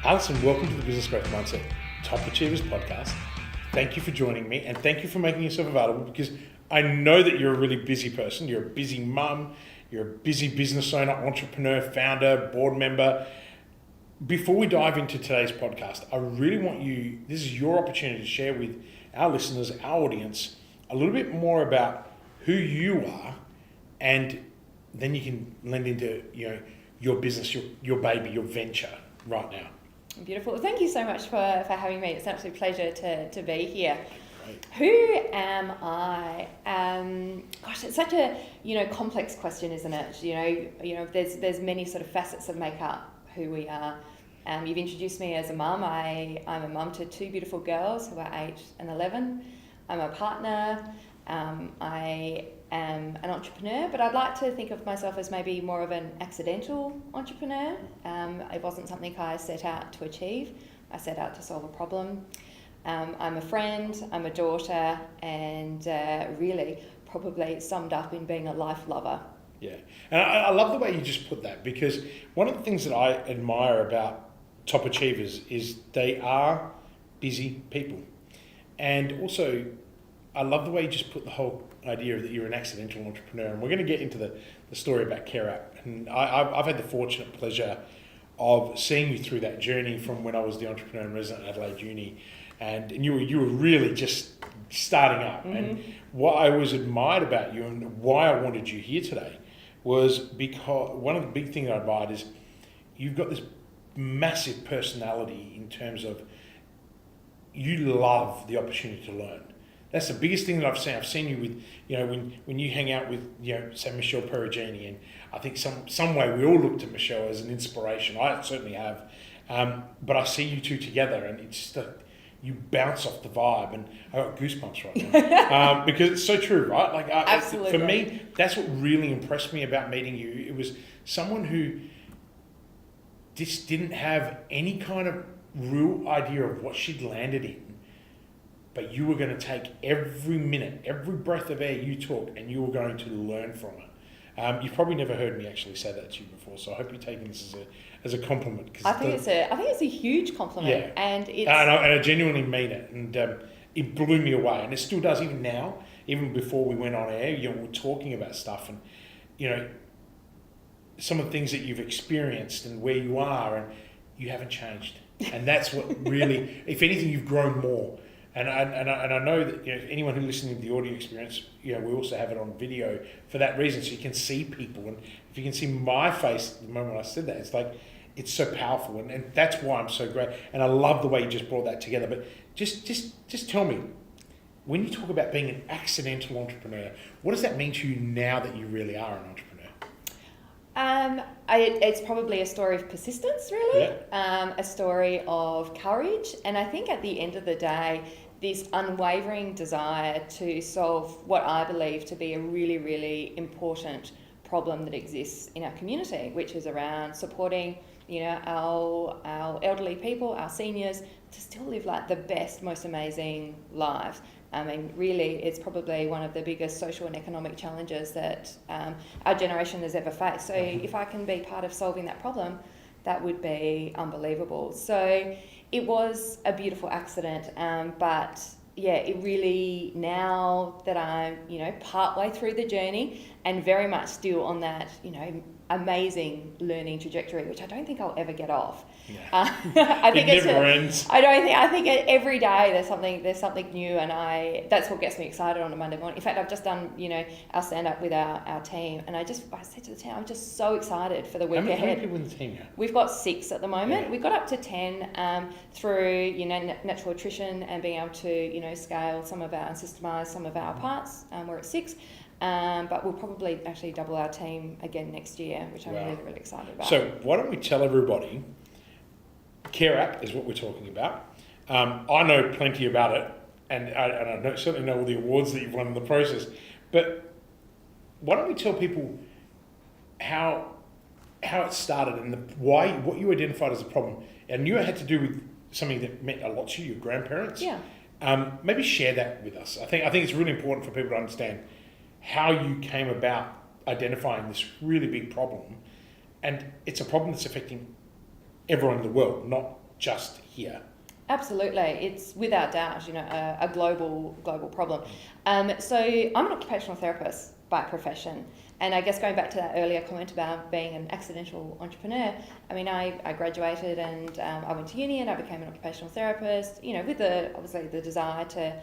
Allison, welcome to the Business Growth Mindset Top Achievers podcast. Thank you for joining me and thank you for making yourself available because I know that you're a really busy person. You're a busy mum, you're a busy business owner, entrepreneur, founder, board member. Before we dive into today's podcast, I really want you, this is your opportunity to share with our listeners, our audience, a little bit more about who you are, and then you can lend into your business, your baby, your venture right now. Beautiful. Thank you so much for having me. It's an absolute pleasure to be here. Great. Who am I? Gosh, it's such a complex question, isn't it? There's many sort of facets that make up who we are. You've introduced me as a mum. I'm a mum to two beautiful girls who are 8 and 11. I'm a partner. I am an entrepreneur, but I'd like to think of myself as maybe more of an accidental entrepreneur. It wasn't something I set out to achieve. I set out to solve a problem. I'm a friend, I'm a daughter, and really probably summed up in being a life lover. Yeah, and I love the way you just put that, because one of the things that I admire about top achievers is they are busy people. And also, I love the way you just put the whole idea that you're an accidental entrepreneur. And we're going to get into the story about CareApp. And I've had the fortunate pleasure of seeing you through that journey from when I was the entrepreneur in resident at Adelaide Uni. And you were really just starting up. Mm-hmm. And what I always admired about you and why I wanted you here today was because one of the big things I admired is you've got this massive personality in terms of you love the opportunity to learn. That's the biggest thing that I've seen. I've seen you with, when you hang out with, say Michelle Perugini, and I think some way we all look to Michelle as an inspiration. I certainly have. But I see you two together and it's just you bounce off the vibe, and I got goosebumps right now because it's so true, right? Like, absolutely. For me, that's what really impressed me about meeting you. It was someone who just didn't have any kind of real idea of what she'd landed in, but you were going to take every minute, every breath of air you took, and you were going to learn from it. You've probably never heard me actually say that to you before, so I hope you're taking this as a compliment. I think it's a huge compliment, yeah. and I genuinely mean it, and it blew me away, and it still does even now. Even before we went on air, we're talking about stuff, and some of the things that you've experienced and where you are, and you haven't changed, and that's what really, if anything, you've grown more. And I know that anyone who listening to the audio experience, we also have it on video for that reason, so you can see people. And if you can see my face the moment I said that, it's like it's so powerful, and that's why I'm so great. And I love the way you just brought that together. But just tell me, when you talk about being an accidental entrepreneur, what does that mean to you now that you really are an entrepreneur? It's probably a story of persistence, really. Yeah. A story of courage, and I think at the end of the day, this unwavering desire to solve what I believe to be a really, really important problem that exists in our community, which is around supporting, our elderly people, our seniors, to still live like the best, most amazing lives. I mean, really, it's probably one of the biggest social and economic challenges that our generation has ever faced. So if I can be part of solving that problem, that would be unbelievable. So it was a beautiful accident, but yeah, it really, now that I'm, partway through the journey and very much still on that, amazing learning trajectory, which I don't think I'll ever get off. Yeah. I think it never ends. I think every day there's something new, and that's what gets me excited on a Monday morning. In fact, I've just done, our stand-up with our team, and I said to the team, I'm just so excited for the week ahead. How many people in the team now? We've got 6 at the moment. Yeah. We got up to 10 through, natural attrition and being able to, scale some of our and systemize some of our parts. We're at 6. But we'll probably actually double our team again next year, which I'm really, really excited about. So why don't we tell everybody, CareApp is what we're talking about. I know plenty about it, and I certainly know all the awards that you've won in the process. But why don't we tell people how it started and what you identified as a problem, and you had to do with something that meant a lot to you, your grandparents. Yeah. Maybe share that with us. I think it's really important for people to understand how you came about identifying this really big problem, and it's a problem that's affecting everyone in the world, not just here. Absolutely, it's without doubt, a global problem. So I'm an occupational therapist by profession, and I guess going back to that earlier comment about being an accidental entrepreneur, I mean, I graduated and I went to uni and I became an occupational therapist, with obviously the desire to,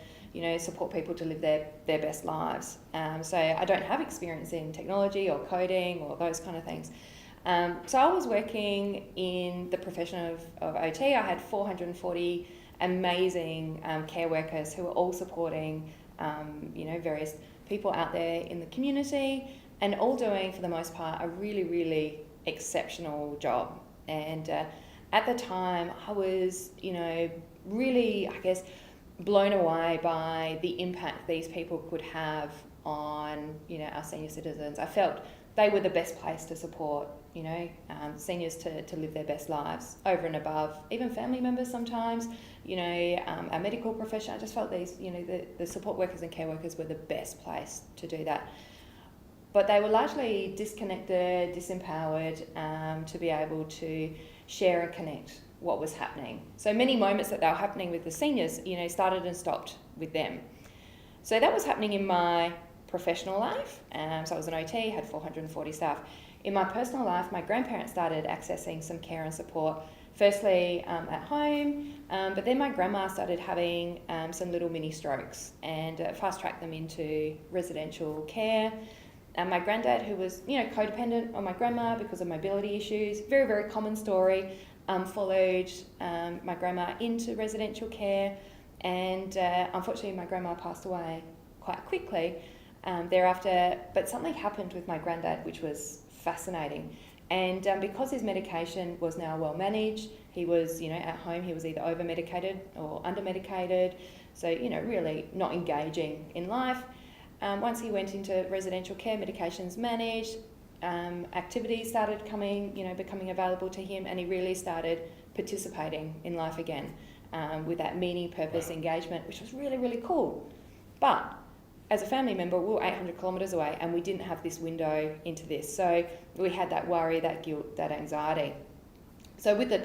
support people to live their best lives. So I don't have experience in technology or coding or those kind of things. So I was working in the profession of OT. I had 440 amazing care workers who were all supporting, various people out there in the community, and all doing, for the most part, a really, really exceptional job. And at the time, I was, really, I guess, blown away by the impact these people could have on, our senior citizens. I felt they were the best place to support, seniors to live their best lives over and above, even family members sometimes, a medical profession. I just felt these, the support workers and care workers were the best place to do that. But they were largely disconnected, disempowered to be able to share and connect what was happening. So many moments that they were happening with the seniors, started and stopped with them. So that was happening in my professional life. So I was an OT, had 440 staff. In my personal life, my grandparents started accessing some care and support, firstly at home, but then my grandma started having some little mini strokes and fast-tracked them into residential care. And my granddad, who was, codependent on my grandma because of mobility issues, very, very common story, followed my grandma into residential care, and unfortunately my grandma passed away quite quickly thereafter, but something happened with my granddad which was fascinating. And because his medication was now well managed, he was, at home he was either over medicated or under medicated, so really not engaging in life. Once he went into residential care, medications managed, activities started becoming available to him, and he really started participating in life again with that meaning, purpose, engagement, which was really, really cool. But as a family member, we were 800 kilometres away and we didn't have this window into this. So we had that worry, that guilt, that anxiety. So with the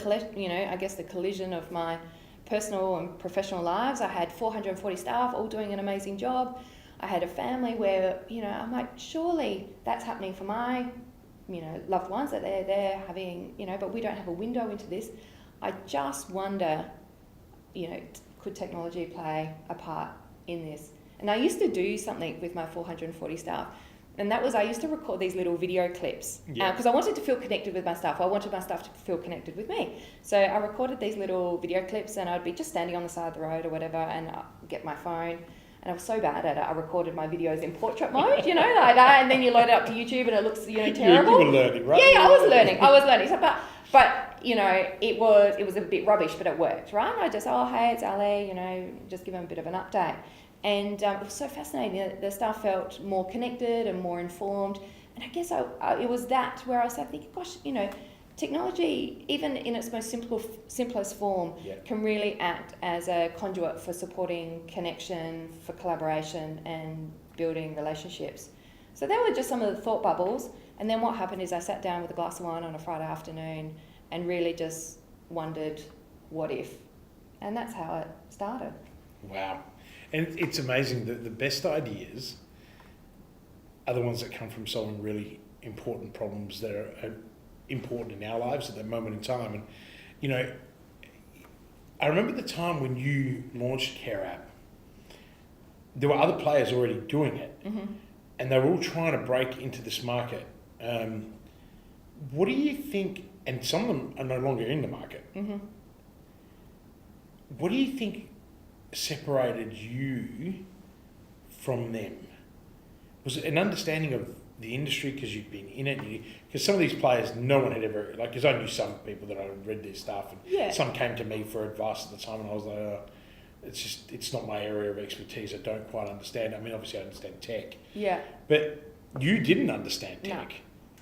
collision of my personal and professional lives, I had 440 staff all doing an amazing job. I had a family where, I'm like, surely that's happening for my, loved ones, that they're having, but we don't have a window into this. I just wonder, could technology play a part in this? And I used to do something with my 440 staff, and that was I used to record these little video clips because I wanted to feel connected with my staff. I wanted my staff to feel connected with me. So I recorded these little video clips, and I'd be just standing on the side of the road or whatever, and I'd get my phone. And I was so bad at it, I recorded my videos in portrait mode, like that, and then you load it up to YouTube and it looks, terrible. You were learning, right? Yeah, I was learning. So, but it was a bit rubbish, but it worked, right? I just, hey, it's Ali, just give them a bit of an update. And it was so fascinating. The staff felt more connected and more informed. And I guess it was that where I was thinking, gosh, technology, even in its most simplest form, can really act as a conduit for supporting connection, for collaboration and building relationships. So they were just some of the thought bubbles. And then what happened is I sat down with a glass of wine on a Friday afternoon and really just wondered, what if? And that's how it started. Wow. And it's amazing that the best ideas are the ones that come from solving really important problems that are important in our lives at that moment in time. And I remember the time when you launched CareApp, there were other players already doing it, and they were all trying to break into this market. What do you think, and some of them are no longer in the market, what do you think separated you from them? Was it an understanding of the industry because you'd been in it? Because some of these players, no one had ever, because I knew some people that I read their stuff, and some came to me for advice at the time, and I was like, it's not my area of expertise. I don't quite understand. I mean, obviously I understand tech. Yeah. But you didn't understand tech. No.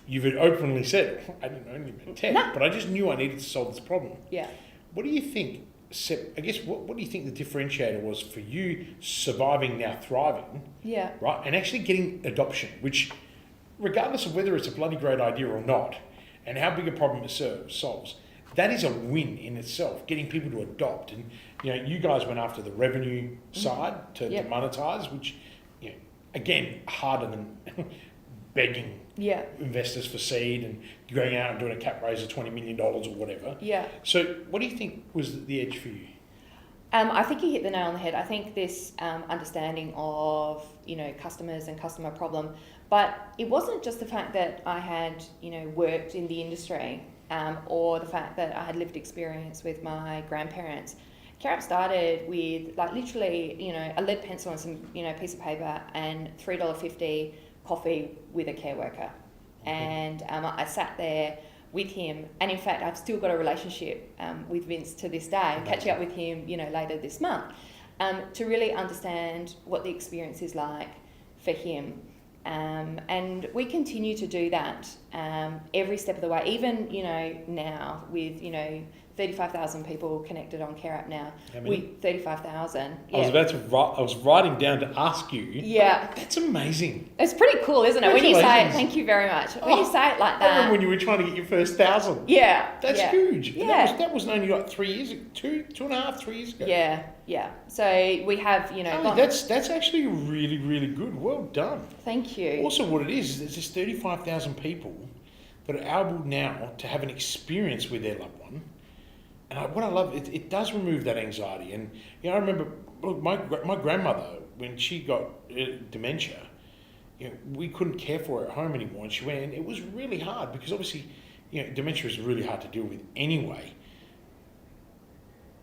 You've openly said, I didn't know anything about tech, but I just knew I needed to solve this problem. Yeah. What do you think? I guess what do you think the differentiator was for you surviving, now thriving? Yeah. Right, and actually getting adoption, which, regardless of whether it's a bloody great idea or not, and how big a problem it solves, that is a win in itself, getting people to adopt. And, you guys went after the revenue side to monetize, which, again, harder than begging investors for seed and going out and doing a cap raise of $20 million or whatever. Yeah. So what do you think was the edge for you? I think you hit the nail on the head. I think this understanding of, customers and customer problem, but it wasn't just the fact that I had, worked in the industry or the fact that I had lived experience with my grandparents. CareApp started with literally, a lead pencil and some, piece of paper and $3.50 coffee with a care worker. And I sat there with him, and in fact I've still got a relationship with Vince to this day. I'm catching up with him later this month to really understand what the experience is like for him, and we continue to do that every step of the way, even now with 35,000 people connected on CareApp now. How many? 35,000. I was writing down to ask you. Yeah. That's amazing. It's pretty cool, isn't it? When you say it, thank you very much. When you say it like that. I remember when you were trying to get your first 1,000. Yeah. That's huge. Yeah. And that was only 3 years ago, two and a half, 3 years ago. Yeah. So we have, that's actually really, really good. Well done. Thank you. Also, what it is there's just 35,000 people that are able now to have an experience with their loved one. And what I love, it does remove that anxiety. And, I remember my grandmother, when she got dementia, we couldn't care for her at home anymore. And she went, and it was really hard because obviously, dementia is really hard to deal with anyway.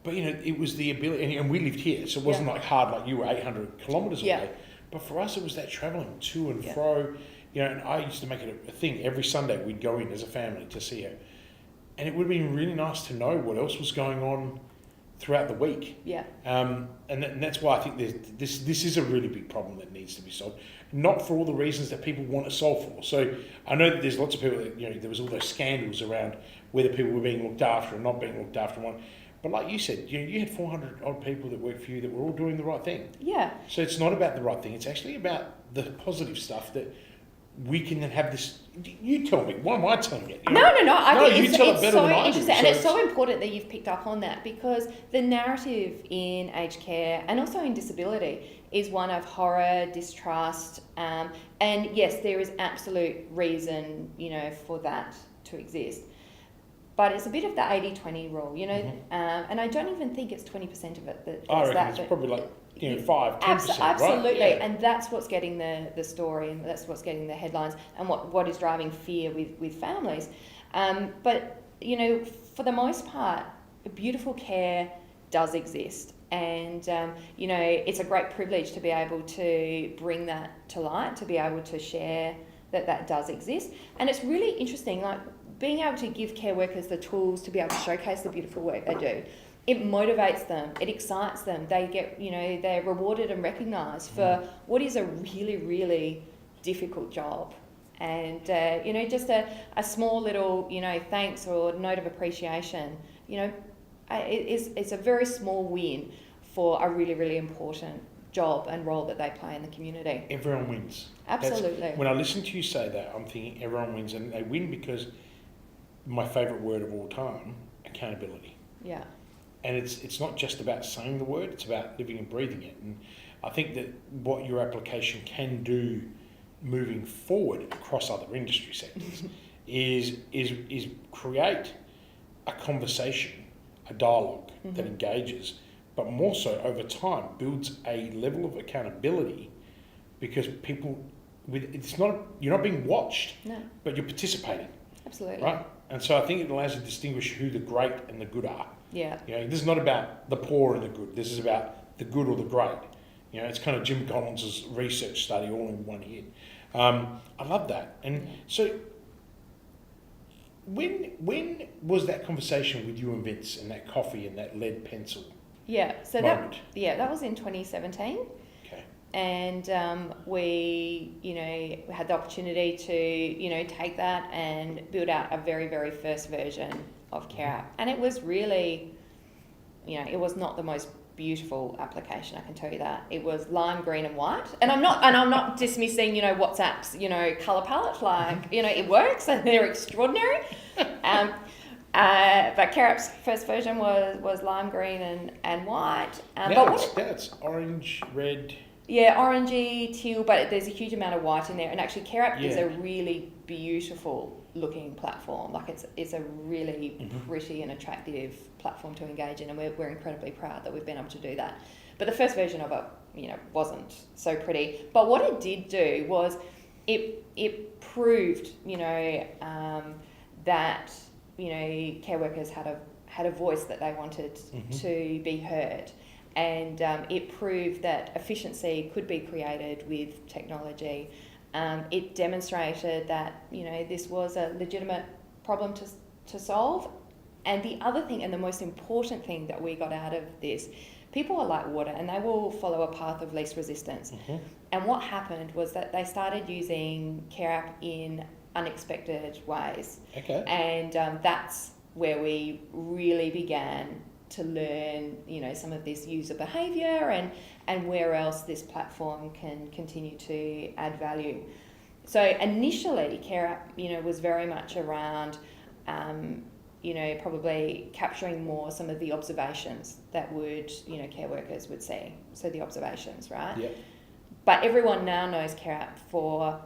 But, it was the ability, and we lived here, so it wasn't hard like you were 800 kilometres away. But for us, it was that travelling to and fro. And I used to make it a thing. Every Sunday, we'd go in as a family to see her. And it would have been really nice to know what else was going on throughout the week. Yeah. And that's why I think this is a really big problem that needs to be solved. Not for all the reasons that people want to solve for. So I know that there's lots of people that, there was all those scandals around whether people were being looked after and not being looked after. But like you said, you had 400 odd people that worked for you that were all doing the right thing. Yeah. So it's not about the right thing. It's actually about the positive stuff that we can then have this. You tell me. Why am I telling it? No. I think you tell it better so than I do. interesting, and it's so important that you've picked up on that, because the narrative in aged care and also in disability is one of horror, distrust, and yes, there is absolute reason, for that to exist. But it's a bit of the 80-20 rule, and I don't even think it's 20% of it that I is reckon that. it's probably like 5-10%, absolutely, right? Yeah. And that's what's getting the story, and that's what's getting the headlines, and what is driving fear with families. But for the most part, beautiful care does exist, and it's a great privilege to be able to bring that to light, to be able to share that does exist. And it's really interesting, like being able to give care workers the tools to be able to showcase the beautiful work they do. It motivates them, it excites them. They get, they're rewarded and recognised for what is a really, really difficult job. And, just a small little, thanks or note of appreciation, it's a very small win for a really, really important job and role that they play in the community. Everyone wins. Absolutely. When I listen to you say that, I'm thinking everyone wins, and they win because my favourite word of all time, accountability. Yeah. And it's not just about saying the word, it's about living and breathing it. And I think that what your application can do moving forward across other industry sectors is create a conversation, a dialogue that engages, but more so over time builds a level of accountability, because you're not being watched, but you're participating. Absolutely. Right? And so I think it allows you to distinguish who the great and the good are. Yeah. This is not about the poor and the good. This is about the good or the great. It's kind of Jim Collins' research study all in one hit. I love that. And so when was that conversation with you and Vince and that coffee and that lead pencil? Yeah. So moment? that was in 2017. Okay. And we had the opportunity to, take that and build out a very, very first version of CareApp. And it was really, it was not the most beautiful application, I can tell you that. It was lime green and white. And I'm not dismissing, WhatsApp's, colour palette, like, it works and they're extraordinary. But CareApp's first version was lime green and white. Now it's orange, red. Yeah, orangey, teal, but there's a huge amount of white in there. And actually, CareApp is a really beautiful looking platform. Like it's a really pretty and attractive platform to engage in, and we're incredibly proud that we've been able to do that. But the first version of it, wasn't so pretty. But what it did do was it proved, that care workers had a voice that they wanted to be heard. And it proved that efficiency could be created with technology. It demonstrated that, this was a legitimate problem to solve. And the other thing, and the most important thing that we got out of this, people are like water and they will follow a path of least resistance. And what happened was that they started using CareApp in unexpected ways. Okay. And that's where we really began to learn, some of this user behaviour and where else this platform can continue to add value. So initially, CareApp, was very much around, probably capturing more some of the observations that would, care workers would see. So the observations, right? Yeah. But everyone now knows CareApp for,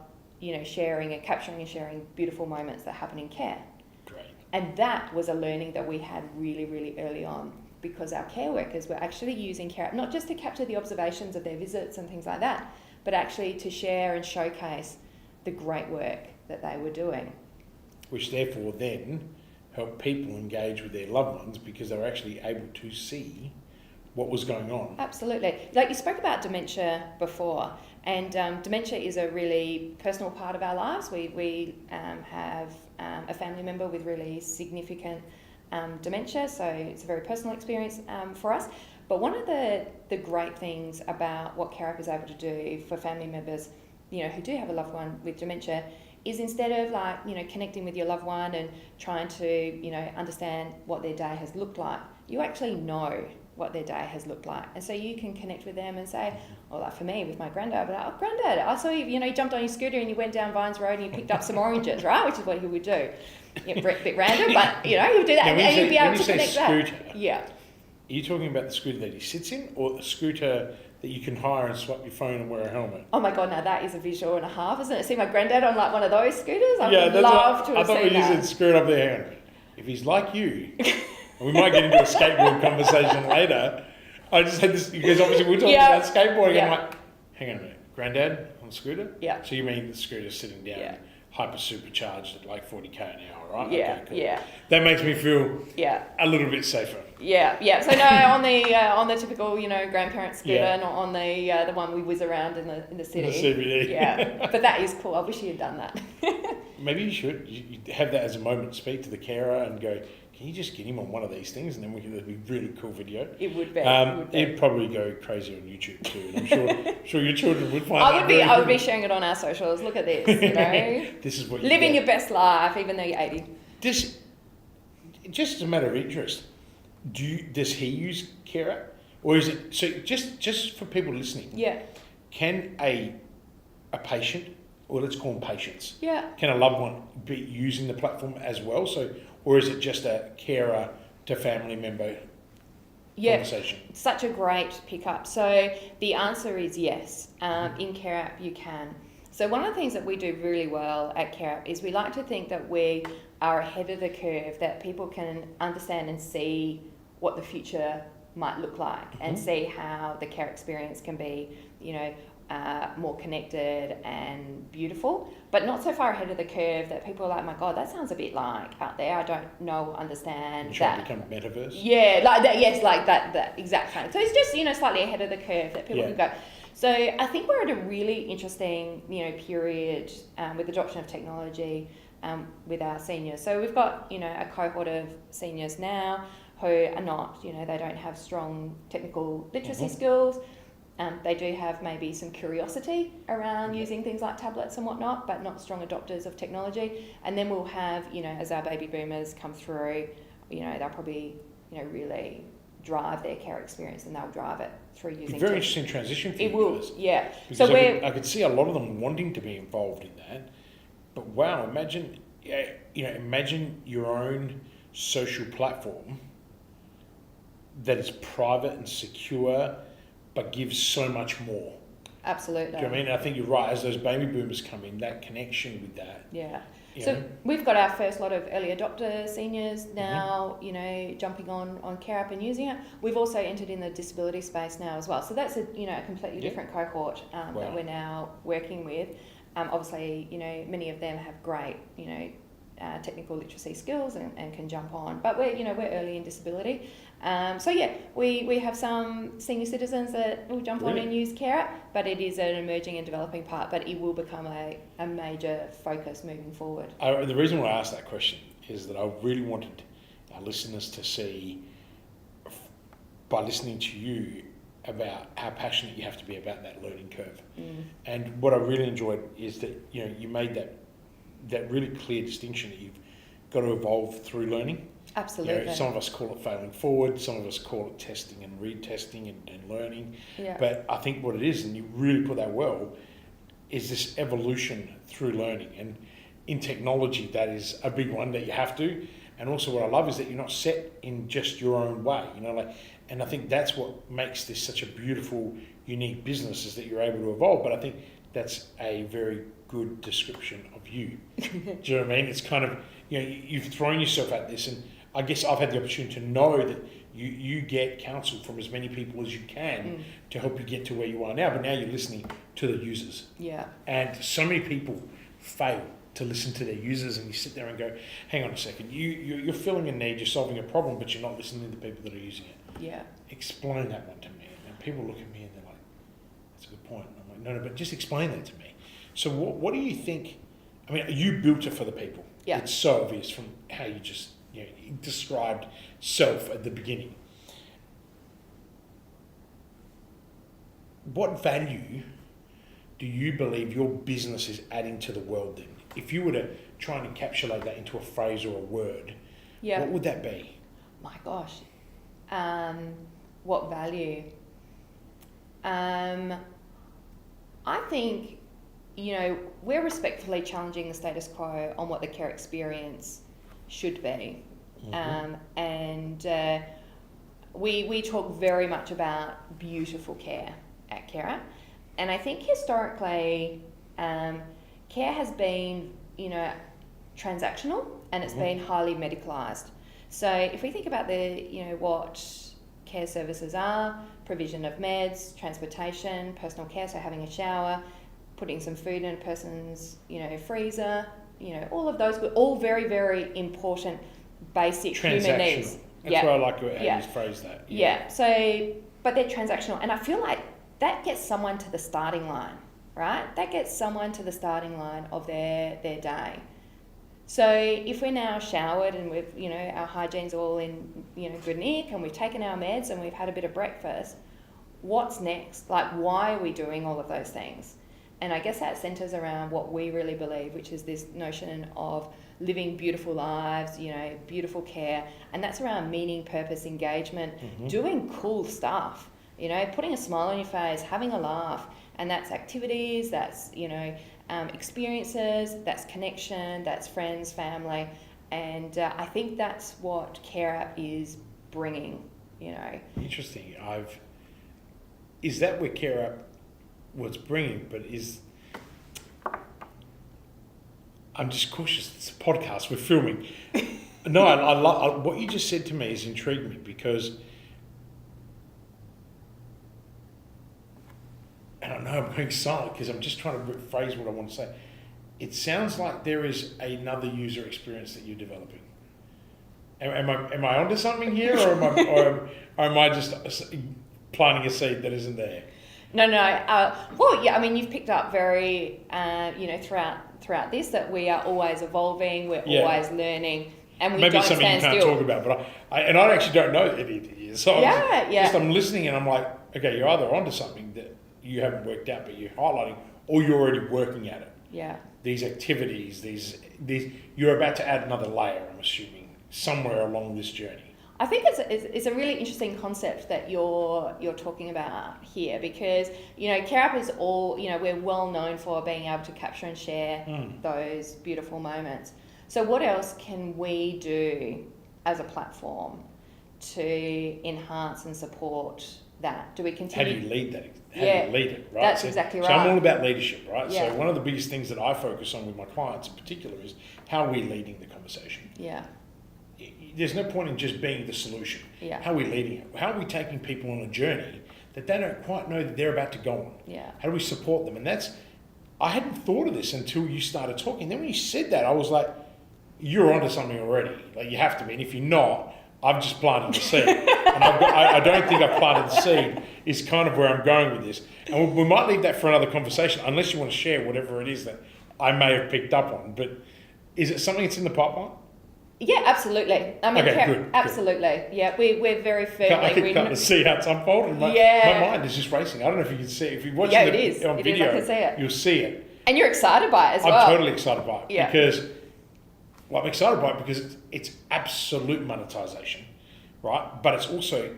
sharing and capturing and sharing beautiful moments that happen in care. Great. And that was a learning that we had really, really early on, because our care workers were actually using CareApp not just to capture the observations of their visits and things like that, but actually to share and showcase the great work that they were doing. Which therefore then helped people engage with their loved ones because they were actually able to see what was going on. Absolutely. Like you spoke about dementia before, and dementia is a really personal part of our lives. We have a family member with really significant dementia, so it's a very personal experience for us. But one of the great things about what CareApp is able to do for family members, who do have a loved one with dementia, is instead of connecting with your loved one and trying to, understand what their day has looked like, you actually know what their day has looked like. And so you can connect with them and say, well, like for me with my granddad, I'd be like, oh, granddad, I saw you, you jumped on your scooter and you went down Vines Road and you picked up some oranges, right? Which is what he would do. A bit random, but, he would do that, and you'd be able to connect scooter, that. Yeah. Are you talking about the scooter that he sits in, or the scooter that you can hire and swap your phone and wear a helmet? Oh my God, now that is a visual and a half, isn't it? See my granddad on one of those scooters? I would love to have seen that. I thought you said screw it up there. Hang on. If he's like you, and we might get into a skateboard conversation later, I just had this, because obviously we're talking about skateboarding, I'm like, hang on a minute, granddad on the scooter? Yeah. So you mean the scooter sitting down, hyper supercharged at like 40k an hour, right? Yeah, okay, cool. yeah. That makes me feel a little bit safer. Yeah. So no, on the typical, grandparent scooter, not on the one we whiz around in the city. The CBD. Yeah, but that is cool. I wish you had done that. Maybe you should. You have that as a moment. Speak to the carer and go, can you just get him on one of these things, and then it'd be a really cool video. It would be. It'd probably go crazy on YouTube too. And I'm sure your children would find. I would be sharing it on our socials. Look at this. This is what living your best life, even though you're 80. This, just as a matter of interest, does he use CareApp, or is it so? Just for people listening. Yeah. Can a patient, or let's call them patients. Yeah. Can a loved one be using the platform as well? So, or is it just a carer to family member conversation? Such a great pickup. So the answer is yes. In CareApp you can. So one of the things that we do really well at CareApp is we like to think that we are ahead of the curve, that people can understand and see what the future might look like, and see how the care experience can be, more connected and beautiful, but not so far ahead of the curve that people are like, my God, that sounds a bit like out there. I don't know, understand that. Trying to become metaverse? Yeah, like that. Yes, like that exact thing. So it's just, slightly ahead of the curve that people can go. So I think we're at a really interesting, period with adoption of technology with our seniors. So we've got, a cohort of seniors now who are not, they don't have strong technical literacy skills. They do have maybe some curiosity around using things like tablets and whatnot, but not strong adopters of technology. And then we'll have, as our baby boomers come through, they'll probably, really drive their care experience, and they'll drive it through using. Very interesting transition for you guys. It will, yeah. Because I could see a lot of them wanting to be involved in that, but wow, imagine your own social platform that is private and secure, but gives so much more. Absolutely. Do you know what I mean? I think you're right. As those baby boomers come in, that connection with that. Yeah. You So know? we've got our first lot of early adopter seniors now, you know, jumping on CareApp and using it. We've also entered in the disability space now as well. So that's a completely different cohort that we're now working with. Obviously, you know, many of them have great, you know, technical literacy skills and can jump on. But we're early in disability. So yeah, we have some senior citizens that will jump on and use CareApp, but it is an emerging and developing part, but it will become a major focus moving forward. The reason why I asked that question is that I really wanted our listeners to see, by listening to you, about how passionate you have to be about that learning curve. And what I really enjoyed is that, you know, you made that really clear distinction that you've got to evolve through learning. Absolutely. You know, some of us call it failing forward, some of us call it testing and retesting and learning. Yeah. But I think what it is, and you really put that well, is this evolution through learning. And in technology, that is a big one that you have to. And also what I love is that you're not set in just your own way, you know, and I think that's what makes this such a beautiful, unique business, is that you're able to evolve. But I think that's a very good description of you. Do you know what I mean? It's kind of, you know, you've thrown yourself at this, and I guess I've had the opportunity to know that you get counsel from as many people as you can to help you get to where you are now, but now you're listening to the users. Yeah. And so many people fail to listen to their users, and you sit there and go, hang on a second, you're filling a need, you're solving a problem, but you're not listening to the people that are using it. Yeah. Explain that one to me. And people look at me and they're like, that's a good point. And I'm like, no, but just explain that to me. So what do you think? I mean, you built it for the people. Yeah. It's so obvious from how you just, you know, described self at the beginning. What value do you believe your business is adding to the world then? If you were to try and encapsulate that into a phrase or a word, what would that be? My gosh. What value? I think, you know, we're respectfully challenging the status quo on what the care experience should be. And we talk very much about beautiful care at CareApp. And I think historically, care has been, you know, transactional, and it's been highly medicalised. So if we think about what care services are, provision of meds, transportation, personal care, so having a shower, putting some food in a person's, you know, freezer, you know, all of those were all very, very important basic human needs. That's why I like how you phrase that. Yeah. So, but they're transactional, and I feel like that gets someone to the starting line, right? That gets someone to the starting line of their day. So if we're now showered and we've, you know, our hygiene's all in, you know, good nick, and we've taken our meds and we've had a bit of breakfast, what's next? Like, why are we doing all of those things? And I guess that centres around what we really believe, which is this notion of living beautiful lives, you know, beautiful care. And that's around meaning, purpose, engagement, doing cool stuff, you know, putting a smile on your face, having a laugh. And that's activities, that's, you know, experiences, that's connection, that's friends, family. And I think that's what CareApp is bringing, you know. Interesting. Is that where CareApp was bringing, but I'm just cautious. It's a podcast. We're filming. No, I love what you just said to me. Has intrigued me because, and I know I'm going silent because I'm just trying to phrase what I want to say. It sounds like there is another user experience that you're developing. Am I onto something here, or am I just planting a seed that isn't there? No. Well, yeah. I mean, you've picked up very, you know, throughout this that we are always evolving. We're always learning, and we Maybe don't something stand you can't still. talk about, but I actually don't know any of these. So I'm listening, and I'm like, okay, you're either onto something that you haven't worked out, but you're highlighting, or you're already working at it. Yeah. These activities, these you're about to add another layer, I'm assuming, somewhere along this journey. I think it's a really interesting concept that you're talking about here, because, you know, CareApp is all, you know, we're well known for being able to capture and share those beautiful moments. So what else can we do as a platform to enhance and support that? Do we How continue? do you lead that? How Yeah, do you lead it, right? that's exactly So I'm right. all about leadership, right? Yeah. So one of the biggest things that I focus on with my clients in particular is how are we leading the conversation? Yeah, There's no point in just being the solution. yeah, How are we leading it? How are we taking people on a journey that they don't quite know that they're about to go on? yeah, How do we support them? And I hadn't thought of this until you started talking. Then when you said that, I was like, you're onto something already. Like, you have to be. And if you're not, I've just planted the seed. And I don't think I've planted the seed is kind of where I'm going with this. And we might leave that for another conversation, unless you want to share whatever it is that I may have picked up on. But is it something that's in the pipeline? yeah, absolutely. I mean, Okay, good. absolutely. Yeah, we're very firmly. I can kind of see how it's unfolding. My mind is just racing. I don't know if you can see it. If you're watching it is. on It video, is. I can see it. you'll see it. And you're excited by it as well. I'm totally excited by it. Yeah. Because, I'm excited by it because it's absolute monetization, right? But it's also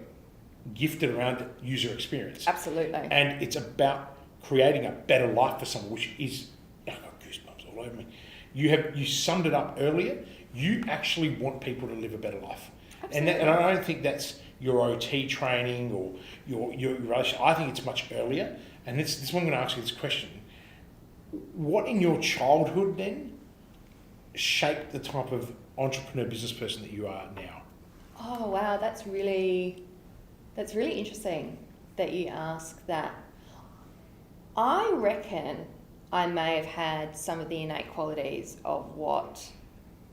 gifted around user experience. Absolutely. And it's about creating a better life for someone, which is, I've got goosebumps all over me. You summed it up earlier. You actually want people to live a better life. Absolutely. And I don't think that's your OT training or your relationship. I think it's much earlier. And this is why I'm going to ask you this question. What in your childhood then shaped the type of entrepreneur business person that you are now? Oh wow, that's really interesting that you ask that. I reckon I may have had some of the innate qualities of what,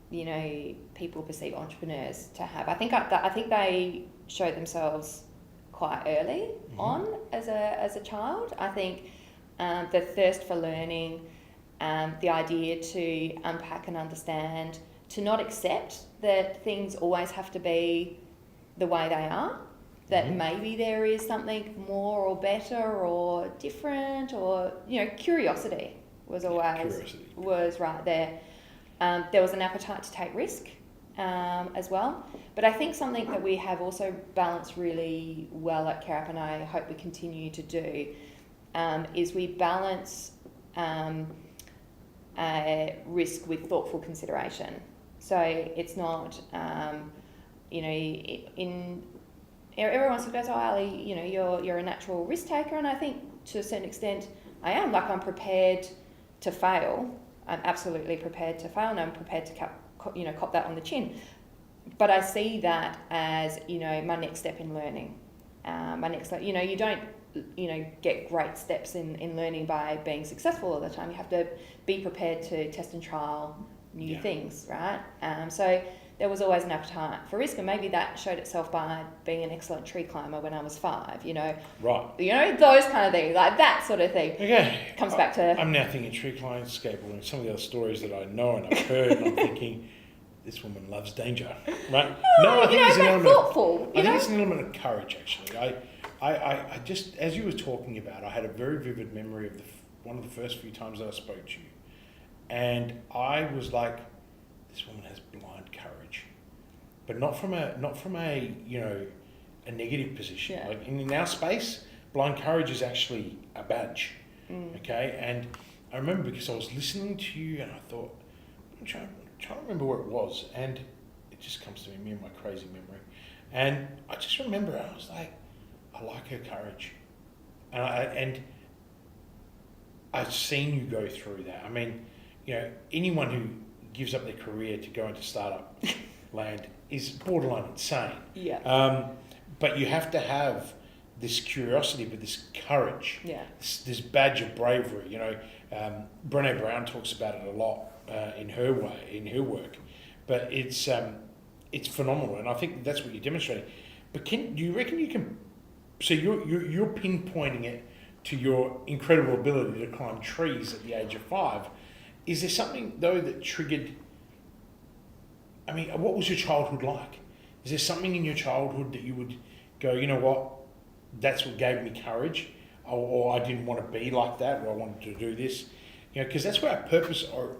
you know, people perceive entrepreneurs to have. I think they showed themselves quite early on as a child. I think the thirst for learning, the idea to unpack and understand, to not accept that things always have to be the way they are, that maybe there is something more or better or different, or, you know, curiosity was always was right there. There was an appetite to take risk as well. But I think something that we have also balanced really well at CareApp, and I hope we continue to do, is we balance risk with thoughtful consideration. So it's not, you know, everyone sort of goes, oh, Ali, you know, you're a natural risk taker, and I think to a certain extent I am. Like, I'm prepared to fail. I'm absolutely prepared to fail, and I'm prepared to cop that on the chin. But I see that as, you know, my next step in learning. You know, you don't, you know, get great steps in learning by being successful all the time. You have to be prepared to test and trial new things, right? So there was always an appetite for risk, and maybe that showed itself by being an excellent tree climber when I was 5, you know. Right. You know, those kind of things, like that sort of thing. Okay. Comes back to... I'm now thinking tree climbing, skateboarding, and some of the other stories that I know and I've heard, and I'm thinking, this woman loves danger, right? No, I think it's an element thoughtful. I think it's an element of courage, actually. I just, as you were talking about, I had a very vivid memory of one of the first few times that I spoke to you. And I was like, this woman has blind courage. But not from a you know, a negative position. Yeah. Like in our space, blind courage is actually a badge. Okay? And I remember because I was listening to you and I thought, I'm trying to remember where it was, and it just comes to me and my crazy memory. And I just remember I was like, I like her courage. And I've seen you go through that. I mean, you know, anyone who gives up their career to go into startup land is borderline insane. Yeah. But you have to have this curiosity, but this courage, this badge of bravery. You know, Brené Brown talks about it a lot in her work. But it's phenomenal, and I think that's what you're demonstrating. But do you reckon you can? So you're pinpointing it to your incredible ability to climb trees at the age of 5. Is there something though that triggered? I mean, what was your childhood like? Is there something in your childhood that you would go, you know what, that's what gave me courage, or I didn't want to be like that, or I wanted to do this, you know, because that's where our purpose, our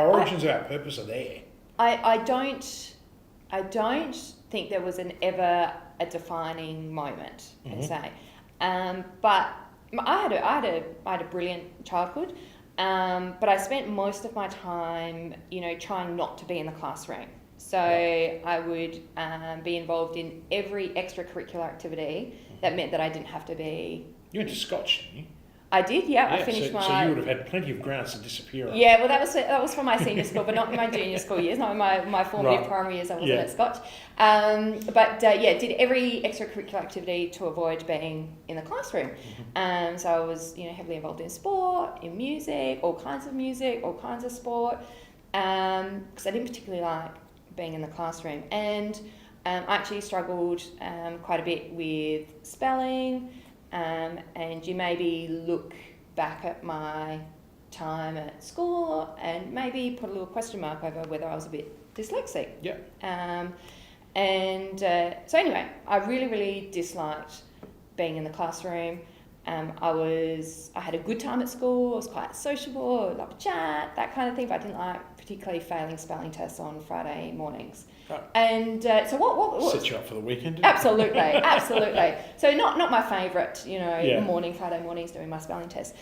origins of our purpose are there. I don't think there was ever a defining moment, per se, but I had a brilliant childhood. But I spent most of my time, you know, trying not to be in the classroom. So I would be involved in every extracurricular activity that meant that I didn't have to be... You went to Scotch, didn't you? I did, yeah. I finished So you would have had plenty of grounds to disappear on. Yeah, well, that was for my senior school, but not in my junior school years, not in my formative primary years. I wasn't at Scotch. Did every extracurricular activity to avoid being in the classroom. So I was, heavily involved in sport, in music, all kinds of sport, because I didn't particularly like being in the classroom. And I actually struggled quite a bit with spelling. And you maybe look back at my time at school and maybe put a little question mark over whether I was a bit dyslexic. Yeah. So anyway, I really, really disliked being in the classroom. I had a good time at school. I was quite sociable, loved to chat, that kind of thing. But I didn't like particularly failing spelling tests on Friday mornings. Right. And so what set you up for the weekend? Didn't absolutely, absolutely. So not my favourite, Friday mornings doing my spelling test.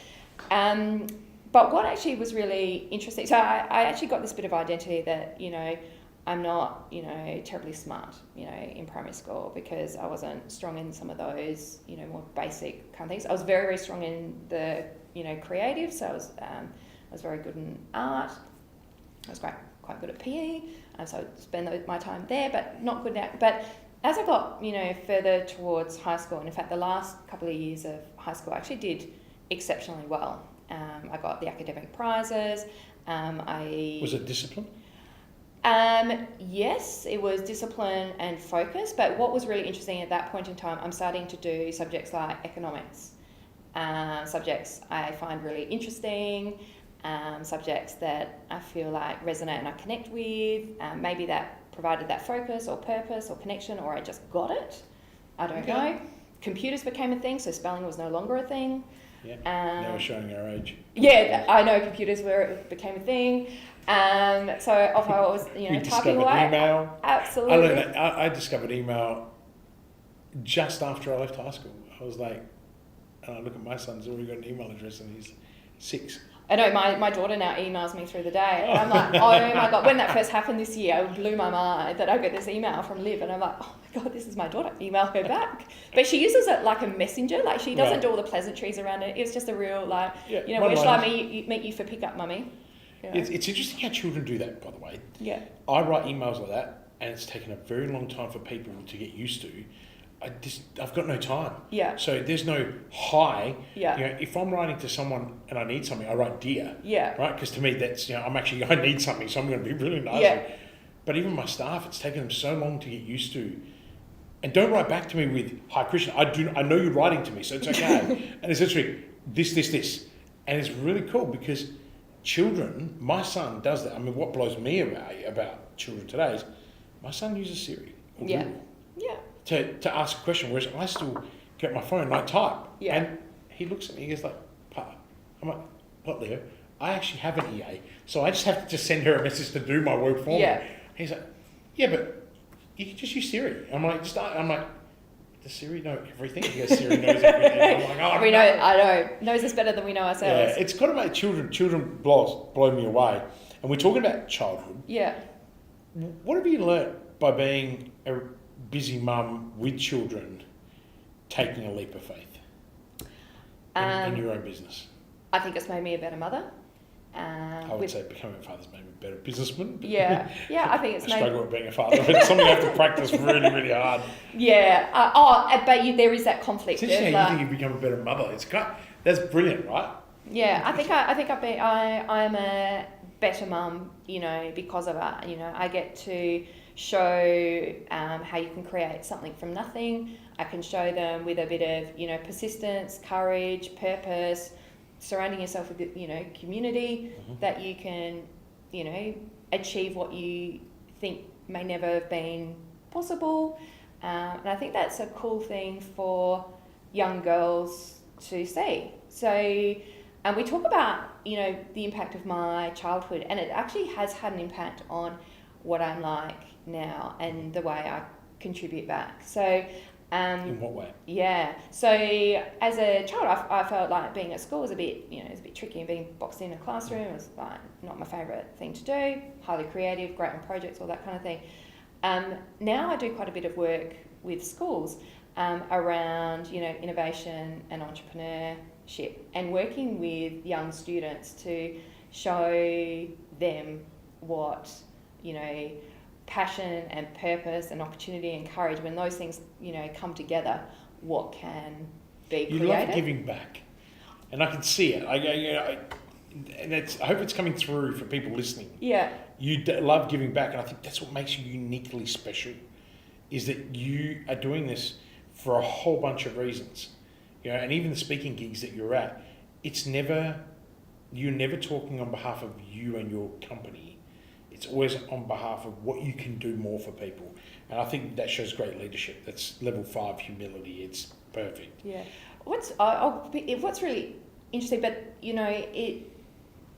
But what actually was really interesting, so I actually got this bit of identity that, I'm not, terribly smart, in primary school, because I wasn't strong in some of those, more basic kind of things. I was very, very strong in the, creative. So I was very good in art. I was quite good at PE. So I'd spend my time there, but not good at. But as I got, further towards high school, and in fact the last couple of years of high school, I actually did exceptionally well. I got the academic prizes. Was it discipline? Yes, it was discipline and focus. But what was really interesting at that point in time, I'm starting to do subjects like economics, subjects I find really interesting. Subjects that I feel like resonate and I connect with, maybe that provided that focus or purpose or connection, or I just got it. I don't know. Computers became a thing, so spelling was no longer a thing. Yeah, now we're showing our age. Yeah, I know computers became a thing. So off I was, typing away. Email. Absolutely. I discovered email just after I left high school. I was like, and I look at my son's already got an email address and he's 6. I know, my daughter now emails me through the day. And I'm like, oh my God, when that first happened this year, it blew my mind that I got this email from Liv. And I'm like, oh my God, this is my daughter. Email her back. But she uses it like a messenger. Like she doesn't do all the pleasantries around it. It's just a real where shall I meet you for pickup, mummy? It's interesting how children do that, by the way. Yeah. I write emails like that and it's taken a very long time for people to get used to. I've got no time. Yeah. So there's no hi. Yeah. If I'm writing to someone and I need something, I write dear. Yeah. Right? Because to me, that's, I need something, so I'm going to be really nice. Yeah. But even my staff, it's taken them so long to get used to. And don't write back to me with, hi, Christian, I know you're writing to me, so it's okay. And it's literally this. And it's really cool because children, my son does that. I mean, what blows me about children today is my son uses Siri or Google. Yeah. To ask a question, whereas I still get my phone and I type. Yeah. And he looks at me, he goes like, Pa. I'm like, what, Leo? I actually have an EA, so I just have to just send her a message to do my work for me. He's like, yeah, but you can just use Siri. I'm like, does Siri know everything? He goes, Siri knows everything. I'm like, I know. Knows us better than we know ourselves. Yeah, it's got to make children blow me away. And we're talking about childhood. Yeah. What have you learnt by being a busy mum with children, taking a leap of faith in your own business? I think it's made me a better mother. I would say becoming a father's made me a better businessman. Yeah, I think it's I struggle with being a father. It's something I have to practice really, really hard. Yeah. But there is that conflict. It's interesting how you think you've become a better mother. That's brilliant, right? Yeah, I think I'm a better mum, because of it. I get to show how you can create something from nothing. I can show them with a bit of, persistence, courage, purpose, surrounding yourself with, community, that you can, achieve what you think may never have been possible. And I think that's a cool thing for young girls to see. So, and we talk about, the impact of my childhood, and it actually has had an impact on what I'm like now and the way I contribute back. So In what way? Yeah. So as a child, I felt like being at school was a bit, it's a bit tricky, and being boxed in a classroom was like not my favourite thing to do. Highly creative, great on projects, all that kind of thing. Now I do quite a bit of work with schools around, innovation and entrepreneurship, and working with young students to show them what, passion and purpose and opportunity and courage, when those things, come together, what can be created. You love giving back, and I can see it. I hope it's coming through for people listening. Yeah. You love giving back, and I think that's what makes you uniquely special, is that you are doing this for a whole bunch of reasons. And even the speaking gigs that you're at, you're never talking on behalf of you and your company. It's always on behalf of what you can do more for people. And I think that shows great leadership. That's level 5 humility. It's perfect. Yeah. What's really interesting, but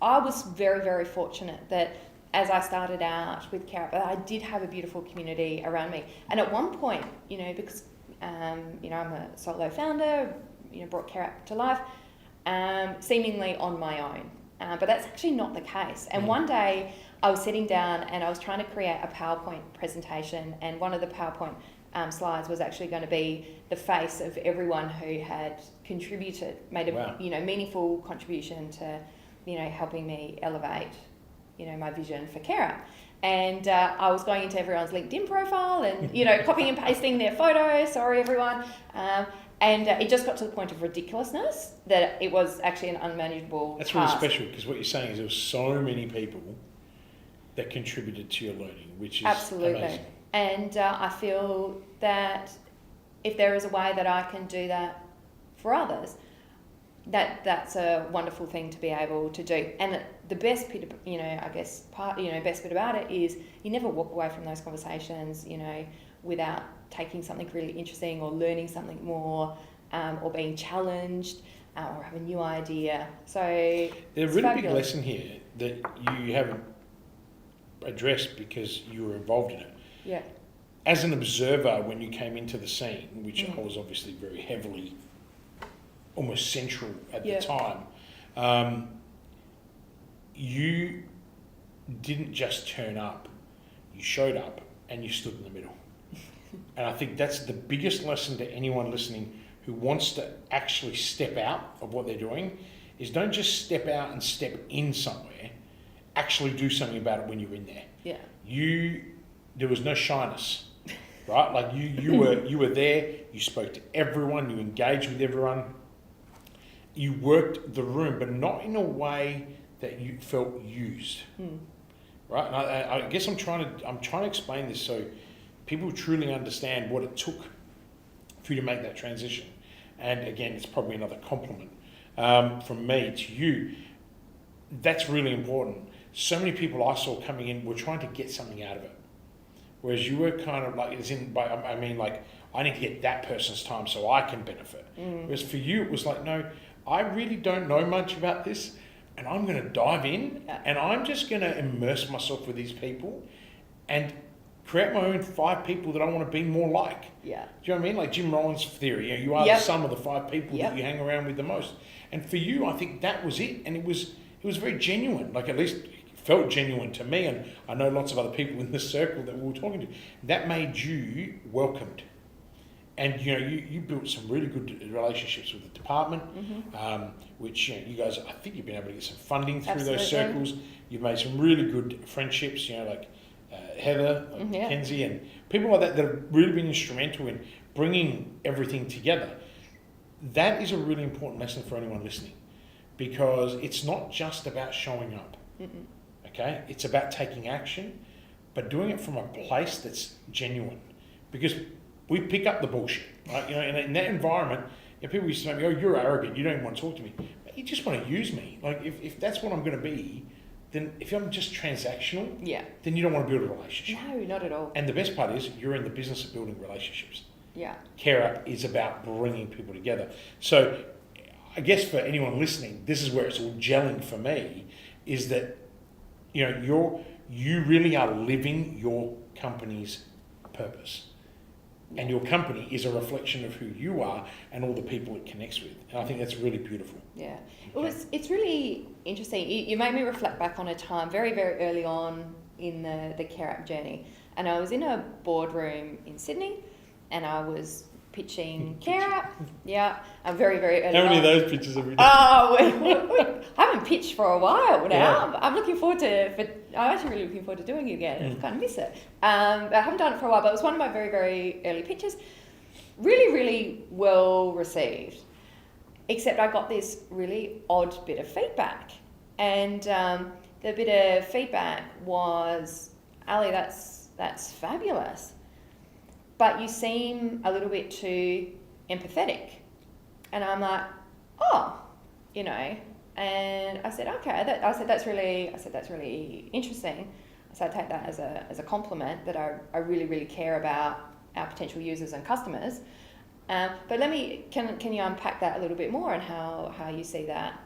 I was very, very fortunate that as I started out with CareApp, I did have a beautiful community around me. And at one point, because I'm a solo founder, brought CareApp to life, seemingly on my own. But that's actually not the case. And one day I was sitting down and I was trying to create a PowerPoint presentation, and one of the PowerPoint slides was actually going to be the face of everyone who had contributed, made a meaningful contribution to helping me elevate my vision for CareApp. And I was going into everyone's LinkedIn profile and copying and pasting their photos. Sorry, everyone. And it just got to the point of ridiculousness that it was actually an unmanageable That's task. really special, because what you're saying is there were so many people that contributed to your learning, which is Absolutely. amazing. And I feel that if there is a way that I can do that for others, that's a wonderful thing to be able to do. And the best bit, best bit about it is you never walk away from those conversations, without taking something really interesting or learning something more, or being challenged, or have a new idea. So there's a really big lesson here that you haven't addressed because you were involved in it. Yeah. As an observer, when you came into the scene, which I was obviously very heavily, almost central at the time, you didn't just turn up, you showed up and you stood in the middle. And I think that's the biggest lesson to anyone listening who wants to actually step out of what they're doing, is don't just step out and step in somewhere, actually do something about it when you're in there. Yeah. There was no shyness, right? Like you were there, you spoke to everyone, you engaged with everyone, you worked the room, but not in a way that you felt used, right? And I guess I'm trying to explain this so people truly understand what it took for you to make that transition. And again, it's probably another compliment from me to you. That's really important. So many people I saw coming in were trying to get something out of it, whereas you were kind of like, I need to get that person's time so I can benefit. Whereas for you, it was like, no, I really don't know much about this, and I'm going to dive in, and I'm just going to immerse myself with these people and create my own 5 people that I want to be more like. Yeah. Do you know what I mean? Like Jim Rollins' theory, you are the sum of the 5 people that you hang around with the most. And for you, I think that was it, and it was very genuine. Like, at least it felt genuine to me, and I know lots of other people in this circle that we were talking to. That made you welcomed. And you built some really good relationships with the department, which you guys, I think you've been able to get some funding through those circles. You've made some really good friendships, like Heather, Kenzie, and people like that have really been instrumental in bringing everything together. That is a really important lesson for anyone listening, because it's not just about showing up. Okay, it's about taking action, but doing it from a place that's genuine, because we pick up the bullshit, right? In that environment, people used to say, "Oh, you're arrogant. You don't even want to talk to me. But you just want to use me." Like, if that's what I'm going to be, then if I'm just transactional, then you don't want to build a relationship. No, not at all. And the best part is you're in the business of building relationships. Yeah. CareApp is about bringing people together. So I guess for anyone listening, this is where it's all gelling for me, is that you really are living your company's purpose. And your company is a reflection of who you are and all the people it connects with. And I think that's really beautiful. Yeah. Okay. It's really interesting. You made me reflect back on a time very, very early on in the CareApp journey. And I was in a boardroom in Sydney and I was pitching CareApp. Yeah. I'm very, very early on. How many of those pitches have you done? Oh, I haven't pitched for a while now. Yeah. I'm actually really looking forward to doing it again. I kind of miss it. I haven't done it for a while, but it was one of my very, very early pitches. Really, really well received. Except I got this really odd bit of feedback. And the bit of feedback was, Ali, that's fabulous. But you seem a little bit too empathetic. And I'm like, oh, and I said, okay, that's really interesting. So I take that as a compliment that I really, really care about our potential users and customers. But can you unpack that a little bit more and how you see that